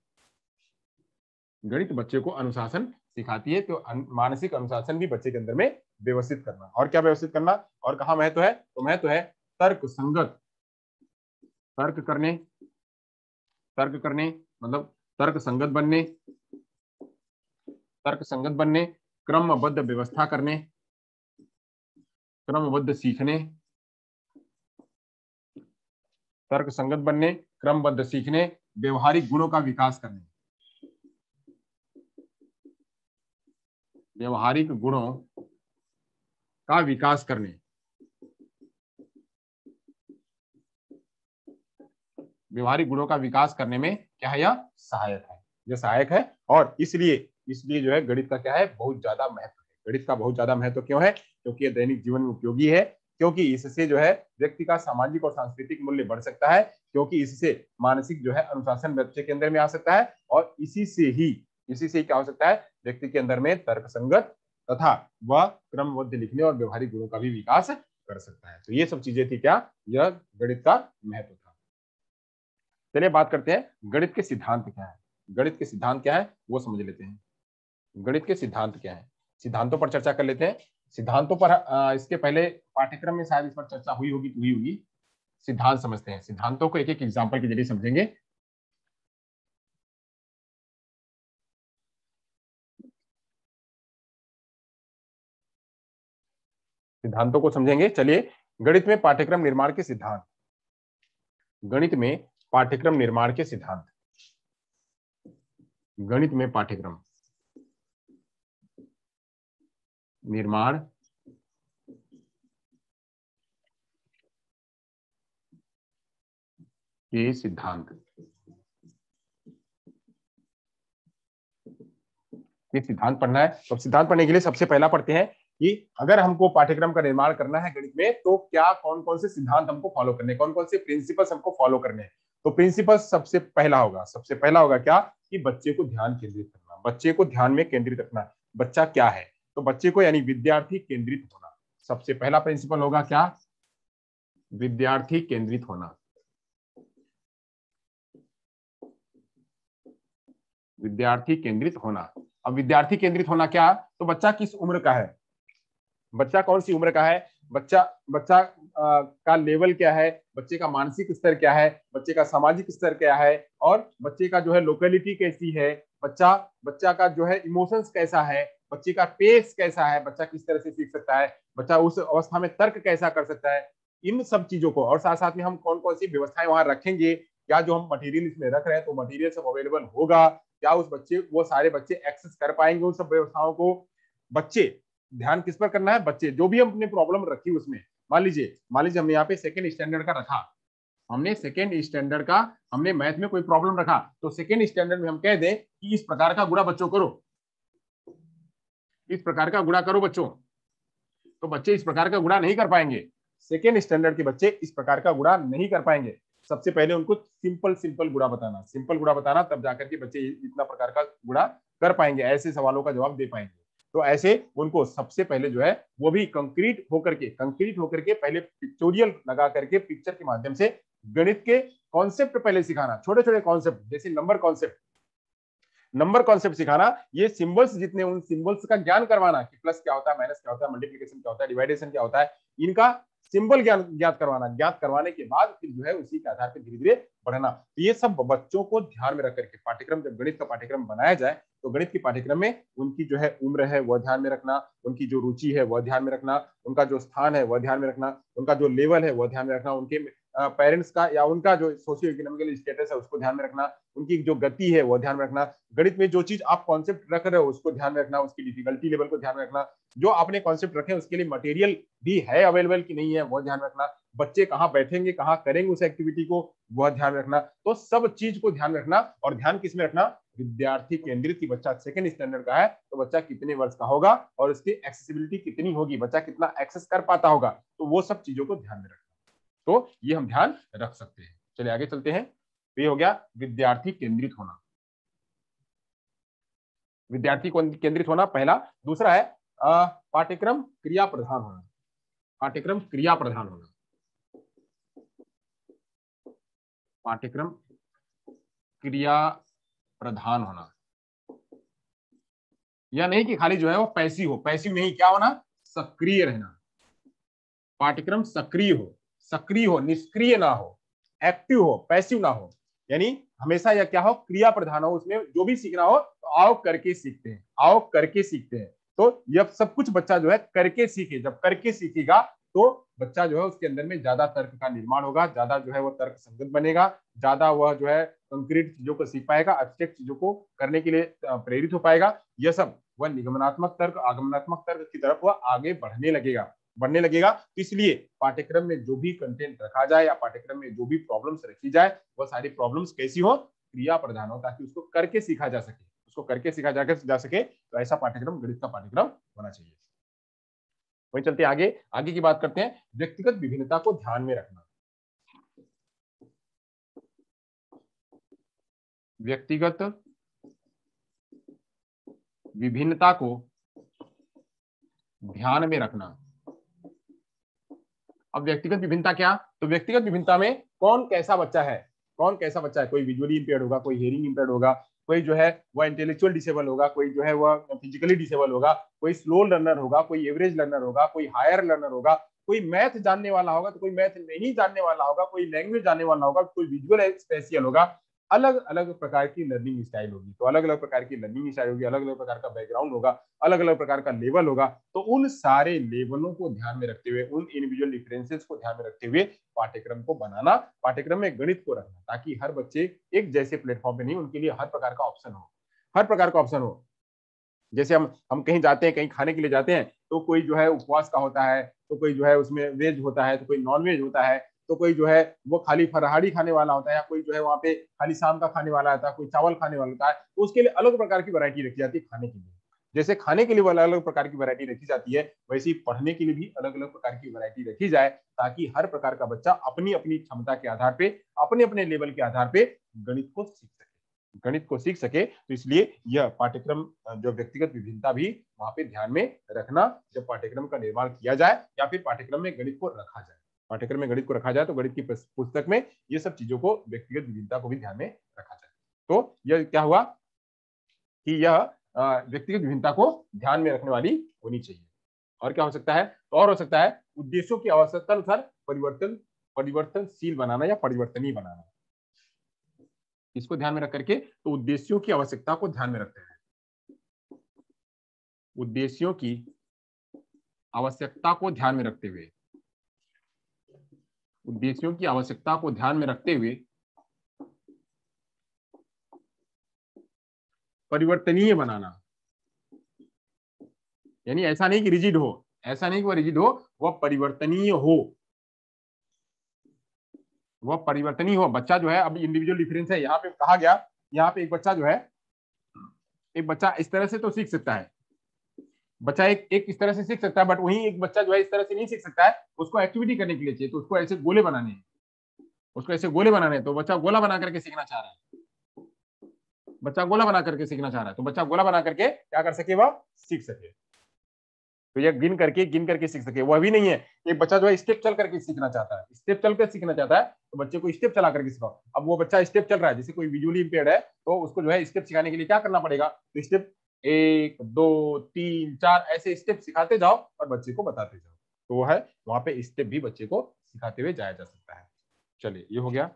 A: गणित बच्चे को अनुशासन सिखाती है। तो मानसिक अनुशासन भी बच्चे के अंदर में व्यवस्थित करना। और क्या व्यवस्थित करना, और कहा महत्व है, तो महत्व है तर्क करने मतलब तर्क संगत बनने, क्रमबद्ध व्यवस्था करने, क्रमबद्ध सीखने, तर्क संगत बनने, क्रमबद्ध सीखने, व्यवहारिक गुणों का विकास करने, व्यवहारिक गुणों का विकास करने, व्यवहारिक गुणों का विकास करने में क्या है, यह सहायक है। और इसलिए जो है गणित का क्या है, बहुत ज्यादा महत्व है। गणित का बहुत ज्यादा महत्व क्यों है, क्योंकि ये दैनिक जीवन में उपयोगी है, क्योंकि इससे जो है व्यक्ति का सामाजिक और सांस्कृतिक मूल्य बढ़ सकता है, क्योंकि इससे मानसिक जो है अनुशासन बच्चे के अंदर में आ सकता है, और इसी से ही क्या हो सकता है, व्यक्ति के अंदर में तर्क संगत तथा वह क्रमबद्ध लिखने और व्यवहारिक गुणों का भी विकास कर सकता है। तो ये सब चीजें थी क्या, यह गणित का महत्व था। चलिए बात करते हैं गणित के सिद्धांत क्या है। गणित के सिद्धांत क्या है वो समझ लेते हैं। गणित के सिद्धांत क्या है, सिद्धांतों पर चर्चा कर लेते हैं। सिद्धांतों पर इसके पहले पाठ्यक्रम में शायद इस पर चर्चा हुई होगी। सिद्धांत समझते हैं, सिद्धांतों को एक एक एग्जाम्पल के जरिए समझेंगे। सिद्धांतों को समझेंगे। चलिए, गणित में पाठ्यक्रम निर्माण के सिद्धांत। गणित में पाठ्यक्रम निर्माण के सिद्धांत। गणित में पाठ्यक्रम निर्माण के सिद्धांत। ये सिद्धांत पढ़ना है। तो सिद्धांत पढ़ने के लिए सबसे पहला पढ़ते हैं कि अगर हमको पाठ्यक्रम का निर्माण करना है गणित में, तो क्या कौन कौन से सिद्धांत हमको फॉलो करने, कौन कौन से प्रिंसिपल्स हमको फॉलो करने हैं। तो प्रिंसिपल्स सबसे पहला होगा क्या, कि बच्चे को ध्यान केंद्रित करना, बच्चे को ध्यान में केंद्रित रखना। बच्चा क्या है, तो बच्चे को यानी विद्यार्थी केंद्रित होना। सबसे पहला प्रिंसिपल होगा क्या, विद्यार्थी केंद्रित होना। विद्यार्थी केंद्रित होना। अब विद्यार्थी केंद्रित होना क्या, तो बच्चा किस उम्र का है, बच्चा कौन सी उम्र का है, बच्चा का लेवल क्या है, बच्चे का मानसिक स्तर क्या है, बच्चे का सामाजिक स्तर क्या है, और बच्चे का जो है लोकेलिटी कैसी है, बच्चा का जो है इमोशंस कैसा है, बच्चे का पेस कैसा है, बच्चा किस तरह से सीख सकता है, बच्चा उस अवस्था में तर्क कैसा कर सकता है। इन सब चीजों को, और साथ साथ में हम कौन कौन सी व्यवस्थाएं वहां रखेंगे, क्या जो हम मटेरियल इसमें रख रहे हैं तो मटेरियल सब अवेलेबल होगा, क्या वो सारे बच्चे एक्सेस कर पाएंगे उन सब व्यवस्थाओं को। बच्चे ध्यान किस पर करना है, बच्चे जो भी हमने प्रॉब्लम रखी उसमें, मान लीजिए हमने यहाँ पे सेकेंड स्टैंडर्ड का रखा, हमने मैथ में कोई प्रॉब्लम रखा, तो सेकेंड स्टैंडर्ड में हम कह दें कि इस प्रकार का गुणा बच्चों करो, इस प्रकार का गुणा करो बच्चों, तो बच्चे इस प्रकार का गुणा नहीं कर पाएंगे। सेकेंड स्टैंडर्ड के बच्चे इस प्रकार का गुणा नहीं कर पाएंगे। सबसे पहले उनको सिंपल गुणा बताना, तब जाकर के बच्चे इतना प्रकार का गुणा कर पाएंगे, ऐसे सवालों का जवाब दे पाएंगे। तो ऐसे उनको सबसे पहले जो है वो भी कंक्रीट होकर के पहले पिक्चोरियल लगा करके पिक्चर के माध्यम से गणित के कॉन्सेप्ट पहले सिखाना, छोटे छोटे कॉन्सेप्ट, जैसे नंबर कॉन्सेप्ट सिखाना, ये सिंबल्स जितने उन सिंबल्स का ज्ञान करवाना कि प्लस क्या होता है, माइनस क्या होता है, मल्टीप्लिकेशन क्या होता है, डिवाइडेशन क्या होता है, इनका सिंबल ज्ञात करवाने के बाद फिर जो है उसी के आधार पर धीरे धीरे बढ़ना। तो ये सब बच्चों को ध्यान में रख करके पाठ्यक्रम, जब गणित का पाठ्यक्रम बनाया जाए तो गणित के पाठ्यक्रम में उनकी जो है उम्र है वह ध्यान में रखना, उनकी जो रुचि है वह ध्यान में रखना, उनका जो स्थान है वह ध्यान में रखना, उनका जो लेवल है वह ध्यान में रखना, उनके पेरेंट्स का या उनका जो सोशियो इकोनॉमिकल स्टेटस है उसको ध्यान में रखना, उनकी जो गति है वो ध्यान में रखना, गणित में जो चीज आप कॉन्सेप्ट रख रहे हो उसको ध्यान में रखना, उसकी डिफिकल्टी लेवल को ध्यान में रखना, जो आपने कॉन्सेप्ट रखे उसके लिए मटेरियल भी है अवेलेबल कि नहीं है वो ध्यान में रखना, बच्चे कहाँ बैठेंगे कहाँ करेंगे उस एक्टिविटी को वह ध्यान में रखना। तो सब चीज को ध्यान में रखना, और ध्यान किसमें रखना, विद्यार्थी केंद्रित, की बच्चा सेकंड स्टैंडर्ड का है तो बच्चा कितने वर्ष का होगा और उसकी एक्सेसिबिलिटी कितनी होगी, बच्चा कितना एक्सेस कर पाता होगा, तो वो सब चीजों को ध्यान में रखना। तो ये हम ध्यान रख सकते हैं। चलिए आगे चलते हैं। तो ये हो गया विद्यार्थी केंद्रित होना, विद्यार्थी केंद्रित होना पहला। दूसरा है पाठ्यक्रम क्रिया प्रधान होना, पाठ्यक्रम क्रिया प्रधान होना, पाठ्यक्रम क्रिया प्रधान होना। या नहीं कि खाली जो है वो पैसिव हो, पैसिव नहीं, क्या होना, सक्रिय रहना, पाठ्यक्रम सक्रिय हो, निष्क्रिय ना हो, एक्टिव हो, पैसिव ना हो, यानी हमेशा यह क्या हो, क्रिया प्रधान हो, उसमें जो भी सीखना हो तो आओ करके सीखते हैं, आओ करके सीखते हैं। तो यह सब कुछ बच्चा जो है करके सीखे, जब करके सीखेगा तो बच्चा जो है उसके अंदर में ज्यादा तर्क का निर्माण होगा, ज्यादा जो है वो तर्क संगत बनेगा, ज्यादा वह जो है कंक्रीट चीजों को सीख पाएगा, एब्स्ट्रैक्ट चीजों को करने के लिए प्रेरित हो पाएगा। यह सब वह निगमनात्मक तर्क, आगमनात्मक तर्क की तरफ वह आगे बढ़ने लगेगा। तो इसलिए पाठ्यक्रम में जो भी कंटेंट रखा जाए या पाठ्यक्रम में जो भी प्रॉब्लम्स रखी जाए वह सारी प्रॉब्लम्स कैसी हो, क्रिया प्रधान हो, ताकि उसको करके सीखा जा सके। तो ऐसा पाठ्यक्रम गणित का पाठ्यक्रम होना चाहिए। वही चलते आगे की बात करते हैं, व्यक्तिगत विभिन्नता को ध्यान में रखना, व्यक्तिगत विभिन्नता को ध्यान में रखना। अब व्यक्तिगत विभिन्नता क्या, तो व्यक्तिगत विभिन्नता में कौन कैसा बच्चा है, कोई विजुअली इंपेयर्ड होगा, कोई हियरिंग इंपेयर्ड होगा, कोई जो है वह इंटेलेक्चुअल डिसेबल होगा, कोई जो है वह फिजिकली डिसेबल होगा, कोई स्लो लर्नर होगा, कोई एवरेज लर्नर होगा, कोई हायर लर्नर होगा, कोई मैथ जानने वाला होगा तो कोई मैथ नहीं जानने वाला होगा, कोई लैंग्वेज जानने वाला होगा, कोई विजुअल स्पेशियल होगा। अलग अलग प्रकार की लर्निंग स्टाइल होगी, तो अलग अलग प्रकार की लर्निंग स्टाइल होगी, अलग अलग प्रकार का बैकग्राउंड होगा, अलग अलग प्रकार का लेवल होगा। तो उन सारे लेवलों को ध्यान में रखते हुए, उन इंडिविजुअल डिफरेंसेस को ध्यान में रखते हुए पाठ्यक्रम को बनाना, पाठ्यक्रम में गणित को रखना, ताकि हर बच्चे एक जैसे प्लेटफॉर्म पे नहीं, उनके लिए हर प्रकार का ऑप्शन हो। जैसे हम कहीं जाते हैं, कहीं खाने के लिए जाते हैं, तो कोई जो है उपवास का होता है, तो कोई जो है उसमें वेज होता है, तो कोई नॉन वेज होता है, तो कोई जो है वो खाली फराहारी खाने वाला होता है, या कोई जो है वहाँ पे खाली शाम का खाने वाला होता है, कोई चावल खाने वाला होता है। तो उसके लिए अलग प्रकार की वैरायटी रखी जाती है खाने के लिए। जैसे खाने के लिए अलग अलग प्रकार की वैरायटी रखी जाती है, वैसे ही पढ़ने के लिए भी अलग अलग प्रकार की वैरायटी रखी जाए, ताकि हर प्रकार का बच्चा अपनी अपनी क्षमता के आधार पे, अपने अपने लेवल के आधार पे गणित को सीख सके। तो इसलिए यह पाठ्यक्रम जो व्यक्तिगत विभिन्नता भी वहां पे ध्यान में रखना, जब पाठ्यक्रम का निर्माण किया जाए या फिर पाठ्यक्रम में गणित को रखा जाए, तो गणित की पुस्तक में ये सब चीजों को, व्यक्तिगत विभिन्नता को भी ध्यान में रखा जाए। तो यह क्या हुआ कि यह व्यक्तिगत विभिन्नता को ध्यान में रखने वाली होनी चाहिए। और क्या हो सकता है, तो और हो सकता है उद्देश्यों की आवश्यकता अनुसार परिवर्तनशील बनाना या परिवर्तनीय बनाना। इसको ध्यान में रख करके, तो उद्देश्यों की आवश्यकता को ध्यान में रखते हैं, उद्देश्यों की आवश्यकता को ध्यान में रखते हुए, उद्देश्यों की आवश्यकता को ध्यान में रखते हुए परिवर्तनीय बनाना। यानी ऐसा नहीं कि रिजिड हो, ऐसा नहीं कि वह रिजिड हो, वह परिवर्तनीय हो, बच्चा जो है, अब इंडिविजुअल डिफरेंस है, यहाँ पे कहा गया, यहाँ पे एक बच्चा जो है, एक बच्चा इस तरह से तो सीख सकता है, बच्चा एक इस तरह से सीख सकता है, बट वहीं एक बच्चा जो है इस तरह से नहीं सीख सकता है, उसको एक्टिविटी करने के लिए चाहिए, तो उसको ऐसे गोले बनाने हैं, तो बच्चा गोला बना करके सीखना चाह रहा है, बच्चा गोला बना करके सीखना चाह रहा है, तो बच्चा गोला बना करके क्या कर सके, वह सीख सके। तो ये गिन करके सीख सके। वह भी नहीं है, एक बच्चा जो है स्टेप चल करके सीखना चाहता है, स्टेप चल कर सीखना चाहता है, तो बच्चे को स्टेप चला करके सिखाओ। अब वो बच्चा स्टेप चल रहा है, जैसे कोई विजुअली इंपेयर्ड है, तो उसको जो है स्टेप सिखाने के लिए क्या करना पड़ेगा, तो स्टेप 1 2 3 4 ऐसे स्टेप सिखाते जाओ और बच्चे को बताते जाओ। तो वो है, वहां पे स्टेप भी बच्चे को सिखाते हुए जाया जा सकता है। चलिए, ये हो गया।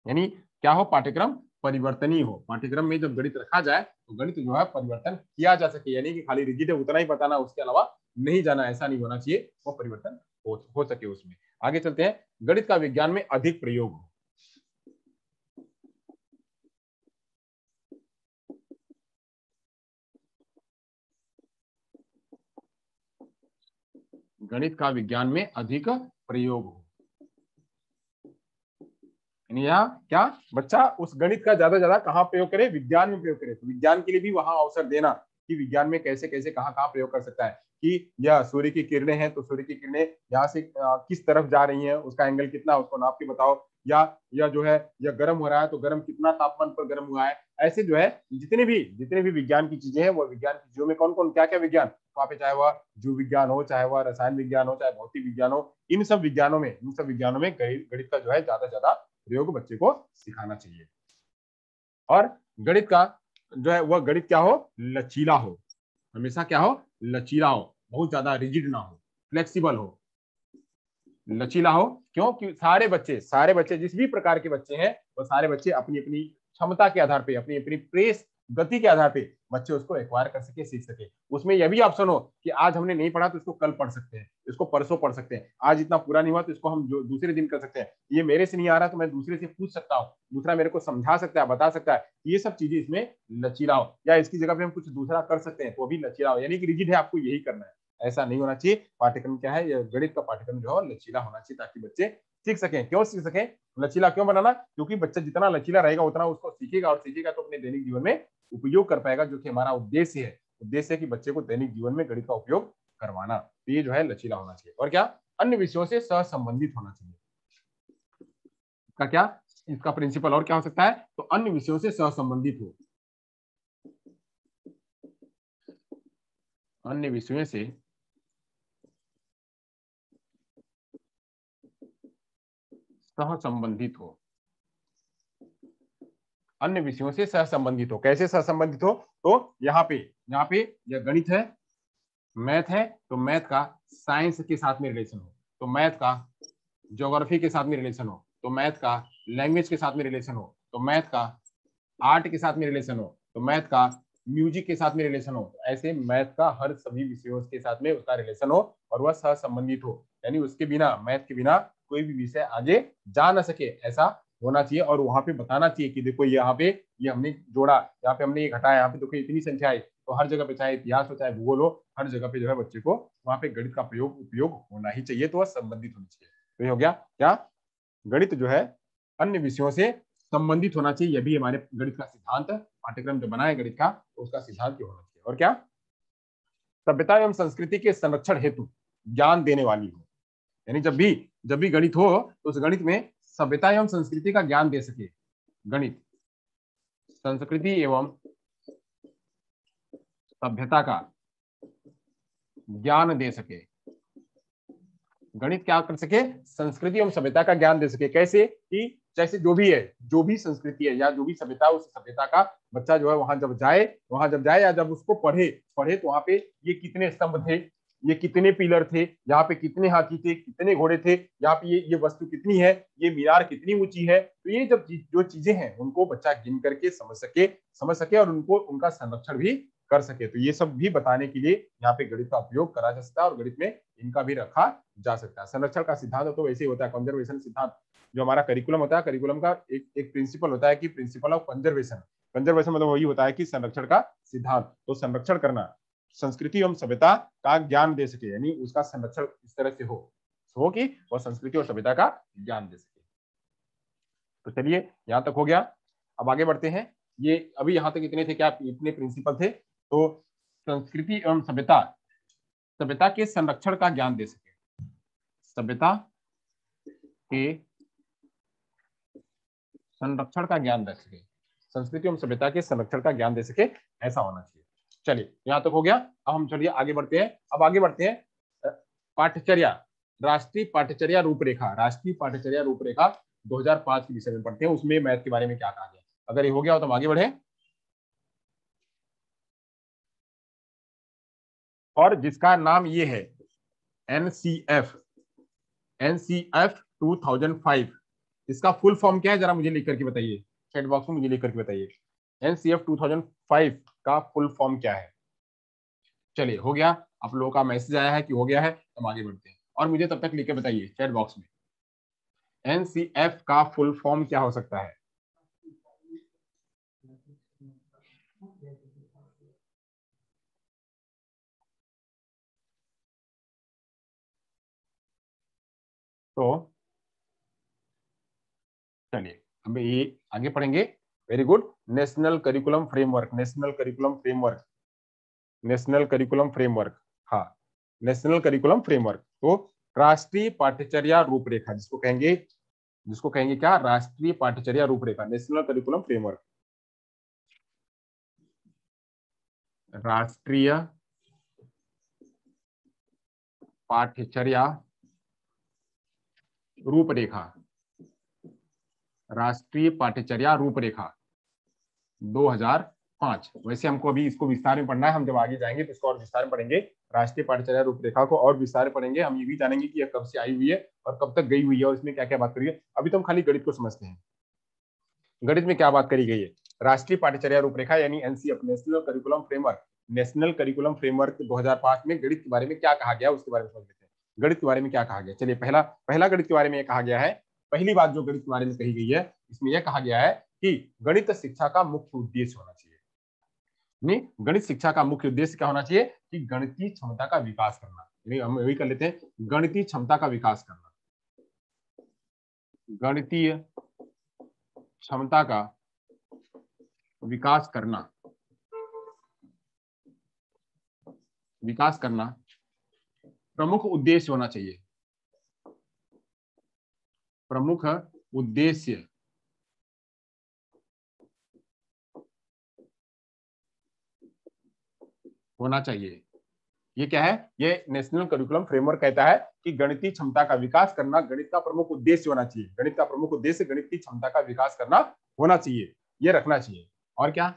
A: यानी क्या हो, पाठ्यक्रम परिवर्तनीय हो। पाठ्यक्रम में जब गणित रखा जाए तो गणित जो है परिवर्तन किया जा सके, यानी कि खाली रिजिड है उतना ही बताना, उसके अलावा नहीं जाना, ऐसा नहीं होना चाहिए। वो परिवर्तन हो सके उसमें। आगे चलते हैं, गणित का विज्ञान में अधिक प्रयोग हो। गणित का विज्ञान में अधिक प्रयोग हो, यहाँ क्या, बच्चा उस गणित का ज्यादा ज्यादा कहाँ प्रयोग करे, विज्ञान में प्रयोग करे। तो विज्ञान के लिए भी वहां अवसर देना कि विज्ञान में कैसे कैसे कहाँ कहाँ प्रयोग कर सकता है, कि यह सूर्य की किरणें हैं, तो सूर्य की किरणें यहाँ से किस तरफ जा रही हैं, उसका एंगल कितना, उसको नाप के बताओ। या जो है, यह गर्म हो रहा है तो गर्म कितना तापमान पर गर्म हुआ है। ऐसे जो है जितने भी विज्ञान की चीजें हैं, वो विज्ञान की चीजों में कौन कौन क्या क्या विज्ञान, वहाँ पे चाहे वह जीव विज्ञान हो, चाहे वह रसायन विज्ञान हो, चाहे भौतिक विज्ञान हो, इन सब विज्ञानों में गणित का जो है ज्यादा ज्यादा प्रयोग बच्चे को सिखाना चाहिए। और गणित का जो है वह गणित क्या हो, लचीला हो, हमेशा क्या हो, लचीला हो, बहुत ज्यादा रिजिड ना हो, फ्लेक्सिबल हो, लचीला हो। क्यों, कि सारे बच्चे जिस भी प्रकार के बच्चे हैं, वो सारे बच्चे अपनी अपनी क्षमता के आधार पे, अपनी अपनी प्रेस गति के आधार पे बच्चे उसको एक्वायर कर सके, सीख सके। उसमें यह भी ऑप्शन हो कि आज हमने नहीं पढ़ा तो इसको कल पढ़ सकते हैं, इसको परसों पढ़ सकते हैं, आज इतना पूरा नहीं हुआ तो इसको हम जो दूसरे दिन कर सकते हैं, ये मेरे से नहीं आ रहा तो मैं दूसरे से पूछ सकता हूँ, दूसरा मेरे को समझा सकता है, बता सकता है। ये सब चीजें इसमें लचीला हो, या इसकी जगह पे हम कुछ दूसरा कर सकते हैं तो भी लचीला हो, यानी कि रिजिड है, आपको यही करना है, ऐसा नहीं होना चाहिए। पाठ्यक्रम क्या है, गणित का पाठ्यक्रम जो है लचीला होना चाहिए, ताकि बच्चे सीख सकें। क्यों सीख सकें, लचीला क्यों बनाना, क्योंकि बच्चा जितना लचीला रहेगा उतना उसको सीखेगा, और सीखेगा तो अपने दैनिक जीवन में उपयोग कर पाएगा, जो कि हमारा उद्देश्य है। उद्देश्य है कि बच्चे को दैनिक जीवन में गणित का उपयोग करवाना। तो ये जो है लचीला होना चाहिए। और क्या, अन्य विषयों से सहसंबंधित होना चाहिए। इसका क्या, इसका प्रिंसिपल और क्या हो सकता है, तो अन्य विषयों से सहसंबंधित हो, अन्य विषयों से सहसंबंधित हो, अन्य विषयों से सहसंबंधित हो। कैसे सहसंबंधित हो, तो यहाँ पे यह गणित है, मैथ है, तो मैथ का साइंस के साथ में रिलेशन हो, तो मैथ का ज्योग्राफी के साथ में रिलेशन हो, तो मैथ का लैंग्वेज के साथ में रिलेशन हो, तो मैथ का आर्ट के साथ में रिलेशन हो, तो मैथ का म्यूजिक के साथ में रिलेशन हो। ऐसे मैथ का हर सभी विषयों के साथ में उसका रिलेशन हो और वह सहसंबंधित हो, यानी उसके बिना, मैथ के बिना कोई भी विषय आगे जा ना सके, ऐसा होना चाहिए। और वहां पे बताना चाहिए कि देखो यहाँ पे ये हमने जोड़ा, यहाँ पे हमने ये घटाया, यहाँ पे देखो इतनी संख्या है। तो हर जगह पे, चाहे इतिहास हो चाहे भूगोल हो, हर जगह पे जो है बच्चे को वहां पे गणित का उपयोग होना ही चाहिए, तो वह संबंधित होना चाहिए। तो ये हो गया क्या, गणित जो है अन्य विषयों से संबंधित होना चाहिए। यह भी हमारे गणित का सिद्धांत, पाठ्यक्रम जो बना है गणित का, तो उसका सिद्धांत होना चाहिए। और क्या, सभ्यता एवं संस्कृति के संरक्षण हेतु ज्ञान देने वाली हो, यानी जब भी गणित हो तो उस गणित में सभ्यता एवं संस्कृति का ज्ञान दे सके। गणित संस्कृति एवं सभ्यता का ज्ञान दे सके, गणित क्या कर सके, संस्कृति एवं सभ्यता का ज्ञान दे सके। कैसे, कि जैसे जो भी है, जो भी संस्कृति है या जो भी सभ्यता, उस सभ्यता का बच्चा जो है वहां जब जाए या जब उसको पढ़े तो वहां पे ये कितने स्तंभ थे, ये कितने पिलर थे, यहाँ पे कितने हाथी थे, कितने घोड़े थे, यहाँ पे ये वस्तु कितनी है, ये मीनार कितनी ऊंची है। तो ये जब जो चीजें हैं उनको बच्चा गिन करके समझ सके और उनको उनका संरक्षण भी कर सके। तो ये सब भी बताने के लिए यहाँ पे गणित का उपयोग करा जा सकता है और गणित में इनका भी रखा जा सकता है। संरक्षण का सिद्धांत तो वैसे ही होता है, कंजर्वेशन सिद्धांत। जो हमारा करिकुलम होता है, करिकुलम का एक प्रिंसिपल होता है कि प्रिंसिपल ऑफ कंजर्वेशन। कंजर्वेशन मतलब वही होता है कि संरक्षण का सिद्धांत। तो संरक्षण करना, संस्कृति एवं सभ्यता का ज्ञान दे सके, यानी उसका संरक्षण इस तरह से हो कि वह संस्कृति और सभ्यता का ज्ञान दे सके। तो चलिए, यहां तक हो गया। अब आगे बढ़ते हैं। ये अभी यहां तक इतने थे, क्या इतने प्रिंसिपल थे। तो संस्कृति एवं सभ्यता के संरक्षण का ज्ञान दे सके, सभ्यता के संरक्षण का ज्ञान दे सके। संस्कृति एवं सभ्यता के संरक्षण का ज्ञान दे सके, ऐसा होना चाहिए। चलिए यहाँ तक हो गया। अब हम चलिए आगे बढ़ते हैं। अब आगे बढ़ते हैं पाठ्यचर्या, राष्ट्रीय पाठ्यचर्या रूपरेखा, राष्ट्रीय पाठ्यचर्या रूपरेखा 2005 के विषय में पढ़ते हैं। उसमें मैथ के बारे में क्या कहा गया, अगर ये हो गया हो तो हम आगे बढ़े। और जिसका नाम ये है एनसीएफ, एनसीएफ 2005, इसका फुल फॉर्म क्या है जरा मुझे लिख करके बताइए, चैट बॉक्स में मुझे लिख करके बताइए। एनसीएफ 2005 का फुल फॉर्म क्या है। चलिए हो गया, आप लोगों का मैसेज आया है कि हो गया है, हम आगे बढ़ते हैं। और मुझे तब तक लिख के बताइए चैट बॉक्स में, एनसीएफ का फुल फॉर्म क्या हो सकता है। तो चलिए हम ये आगे पढ़ेंगे। Very good. National curriculum framework, national curriculum framework, national curriculum framework, हाँ नेशनल करिकुलम फ्रेमवर्क। तो राष्ट्रीय पाठ्यचर्या रूपरेखा जिसको कहेंगे, जिसको कहेंगे क्या, राष्ट्रीय पाठ्यचर्या रूपरेखा, नेशनल करिकुलम फ्रेमवर्क, राष्ट्रीय पाठ्यचर्या रूपरेखा, राष्ट्रीय पाठ्यचर्या रूपरेखा 2005। वैसे हमको अभी इसको विस्तार में पढ़ना है, हम जब आगे जाएंगे तो इसको और विस्तार में पढ़ेंगे, राष्ट्रीय पाठ्यचर्या रूपरेखा को और विस्तार में पढ़ेंगे। हम ये भी जानेंगे कि यह कब से आई हुई है और कब तक गई हुई है और इसमें क्या क्या बात करिए। अभी तो हम खाली गणित को समझते हैं, गणित में क्या बात करी गई है। राष्ट्रीय पाठ्यचर्या रूपरेखा यानी NCF, national curriculum framework, national curriculum framework 2005 में गणित के बारे में क्या कहा गया उसके बारे में समझ लेते हैं। गणित के बारे में क्या कहा गया, चलिए पहला गणित के बारे में कहा गया है। पहली बात जो गणित के बारे में कही गई है, इसमें यह कहा गया है कि गणित शिक्षा का मुख्य उद्देश्य होना चाहिए। नहीं, गणित शिक्षा का मुख्य उद्देश्य क्या होना चाहिए कि गणितीय क्षमता का विकास करना। हम यही कर लेते हैं, गणितीय क्षमता का विकास करना, गणितीय क्षमता का विकास करना, विकास करना प्रमुख उद्देश्य होना चाहिए, प्रमुख उद्देश्य होना चाहिए। ये क्या है, ये नेशनल करिकुलम फ्रेमवर्क कहता है कि गणितीय क्षमता का विकास करना गणित का प्रमुख उद्देश्य होना चाहिए। गणित का प्रमुख उद्देश्य गणित की क्षमता का विकास करना होना चाहिए, ये रखना चाहिए। और क्या,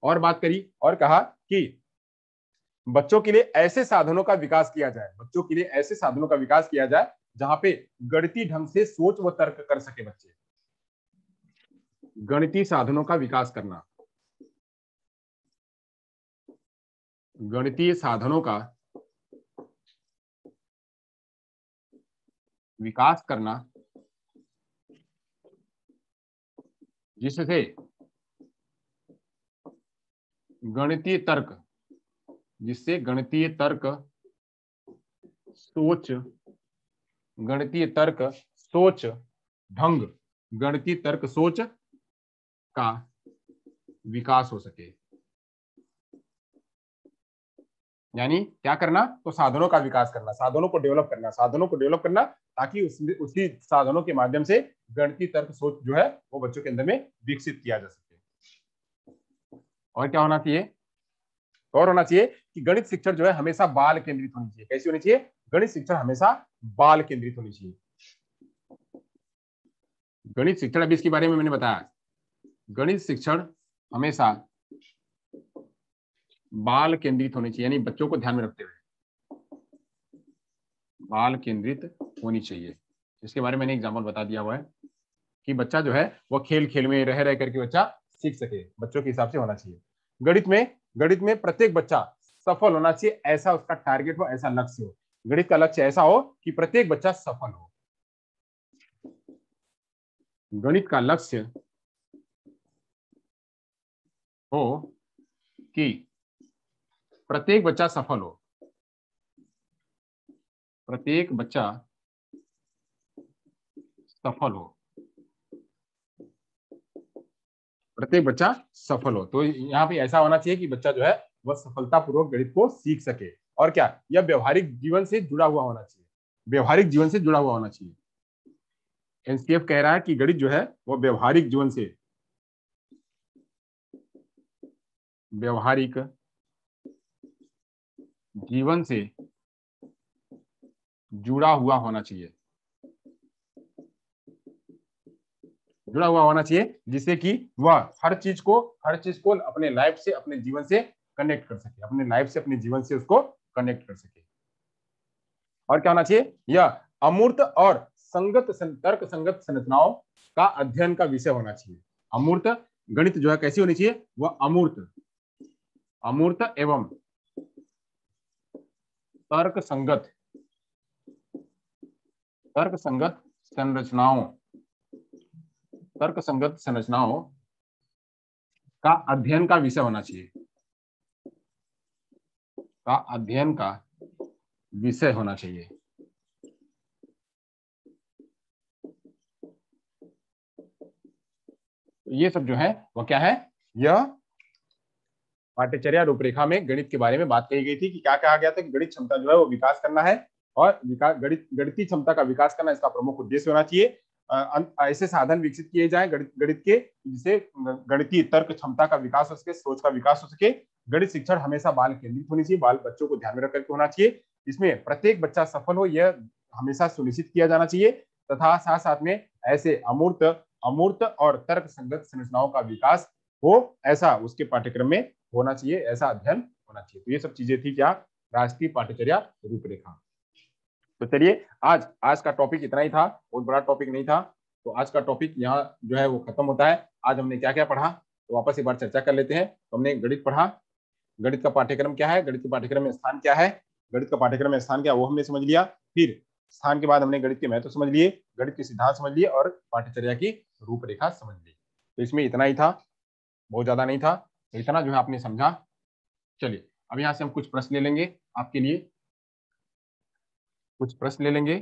A: और बात करी और कहा कि बच्चों के लिए ऐसे साधनों का विकास किया जाए, बच्चों के लिए ऐसे साधनों का विकास किया जाए जहां पे गणितीय ढंग से सोच व तर्क कर सके बच्चे। गणितीय साधनों का विकास करना, गणितीय साधनों का विकास करना जिससे गणितीय तर्क, जिससे गणितीय तर्क सोच, गणितीय तर्क सोच ढंग, गणितीय तर्क सोच का विकास हो सके। यानी क्या करना, तो साधनों का विकास करना, साधनों को डेवलप करना, साधनों को डेवलप करना ताकि उसी साधनों के माध्यम से गणितीय तर्क सोच जो है वो बच्चों के अंदर में विकसित किया जा सके। और क्या होना चाहिए, और होना चाहिए कि गणित शिक्षण जो है हमेशा बाल केंद्रित होनी चाहिए। कैसी होनी चाहिए, गणित शिक्षण हमेशा बाल केंद्रित होनी चाहिए। गणित शिक्षण, अभी इसके बारे में मैंने बताया, गणित शिक्षण हमेशा बाल केंद्रित होनी चाहिए, यानी बच्चों को ध्यान में रखते हुए बाल केंद्रित होनी चाहिए। इसके बारे में मैंने एग्जाम्पल बता दिया हुआ है कि बच्चा जो है वो खेल खेल में रह रह करके बच्चा सीख सके, बच्चों के हिसाब से होना चाहिए। गणित में प्रत्येक बच्चा सफल होना चाहिए, ऐसा उसका टारगेट हो, ऐसा लक्ष्य हो। गणित का लक्ष्य ऐसा हो कि प्रत्येक बच्चा सफल हो। गणित का लक्ष्य हो कि प्रत्येक बच्चा सफल हो, प्रत्येक बच्चा सफल हो, प्रत्येक बच्चा सफल हो। तो यहाँ पे ऐसा होना चाहिए कि बच्चा जो है वह सफलतापूर्वक गणित को सीख सके। और क्या, यह व्यवहारिक जीवन से जुड़ा हुआ होना चाहिए, व्यवहारिक जीवन से जुड़ा हुआ होना चाहिए। एनसीएफ कह रहा है कि गणित जो है वो व्यवहारिक जीवन से व्यवहारिक जीवन से जुड़ा हुआ होना चाहिए, जुड़ा हुआ होना चाहिए, जिससे कि वह हर चीज को अपने लाइफ से, अपने जीवन से कनेक्ट कर सके, अपने लाइफ से, अपने जीवन से उसको कनेक्ट कर सके। और क्या होना चाहिए? यह अमूर्त और तर्क संगत संरचनाओं का अध्ययन का विषय होना चाहिए। अमूर्त गणित जो है कैसी होनी चाहिए? वह अमूर्त एवं तर्क संगत संरचनाओं का अध्ययन का विषय होना चाहिए, का अध्ययन का विषय होना चाहिए। ये सब जो है वो क्या है? यह पाठ्यचर्या रूपरेखा में गणित के बारे में बात कही गई थी कि क्या कहा गया था कि गणित क्षमता जो है वो विकास करना है, और गणितीय क्षमता का विकास करना इसका प्रमुख उद्देश्य होना चाहिए। ऐसे साधन विकसित किए जाएं गणित के, जिससे गणितीय तर्क क्षमता का विकास हो सके, सोच का विकास हो सके। गणित शिक्षण हमेशा बाल केंद्रित होनी चाहिए, बाल बच्चों को ध्यान में रख करके होना चाहिए। इसमें प्रत्येक बच्चा सफल हो, यह हमेशा सुनिश्चित किया जाना चाहिए, तथा साथ साथ में ऐसे अमूर्त और तर्क संगत संरचनाओं का विकास हो, ऐसा उसके पाठ्यक्रम में होना चाहिए, ऐसा अध्ययन होना चाहिए। तो ये सब चीजें थी क्या? राष्ट्रीय पाठ्यचर्या रूपरेखा। तो चलिए आज का टॉपिक इतना ही था, बहुत बड़ा टॉपिक नहीं था। तो आज का टॉपिक यहाँ जो है वो खत्म होता है। आज हमने क्या क्या पढ़ा, तो वापस एक बार चर्चा कर लेते हैं। तो हमने गणित पढ़ा, गणित का पाठ्यक्रम क्या है, गणित के पाठ्यक्रम में स्थान क्या है, गणित का पाठ्यक्रम में स्थान क्या वो हमने समझ लिया। फिर स्थान के बाद हमने गणित के महत्व समझ लिए, गणित के सिद्धांत समझ लिए, और पाठ्यचर्या की रूपरेखा समझ ली। तो इसमें इतना ही था, बहुत ज्यादा नहीं था। तो इतना जो है आपने समझा। चलिए अब यहाँ से हम कुछ प्रश्न ले लेंगे, आपके लिए कुछ प्रश्न ले लेंगे।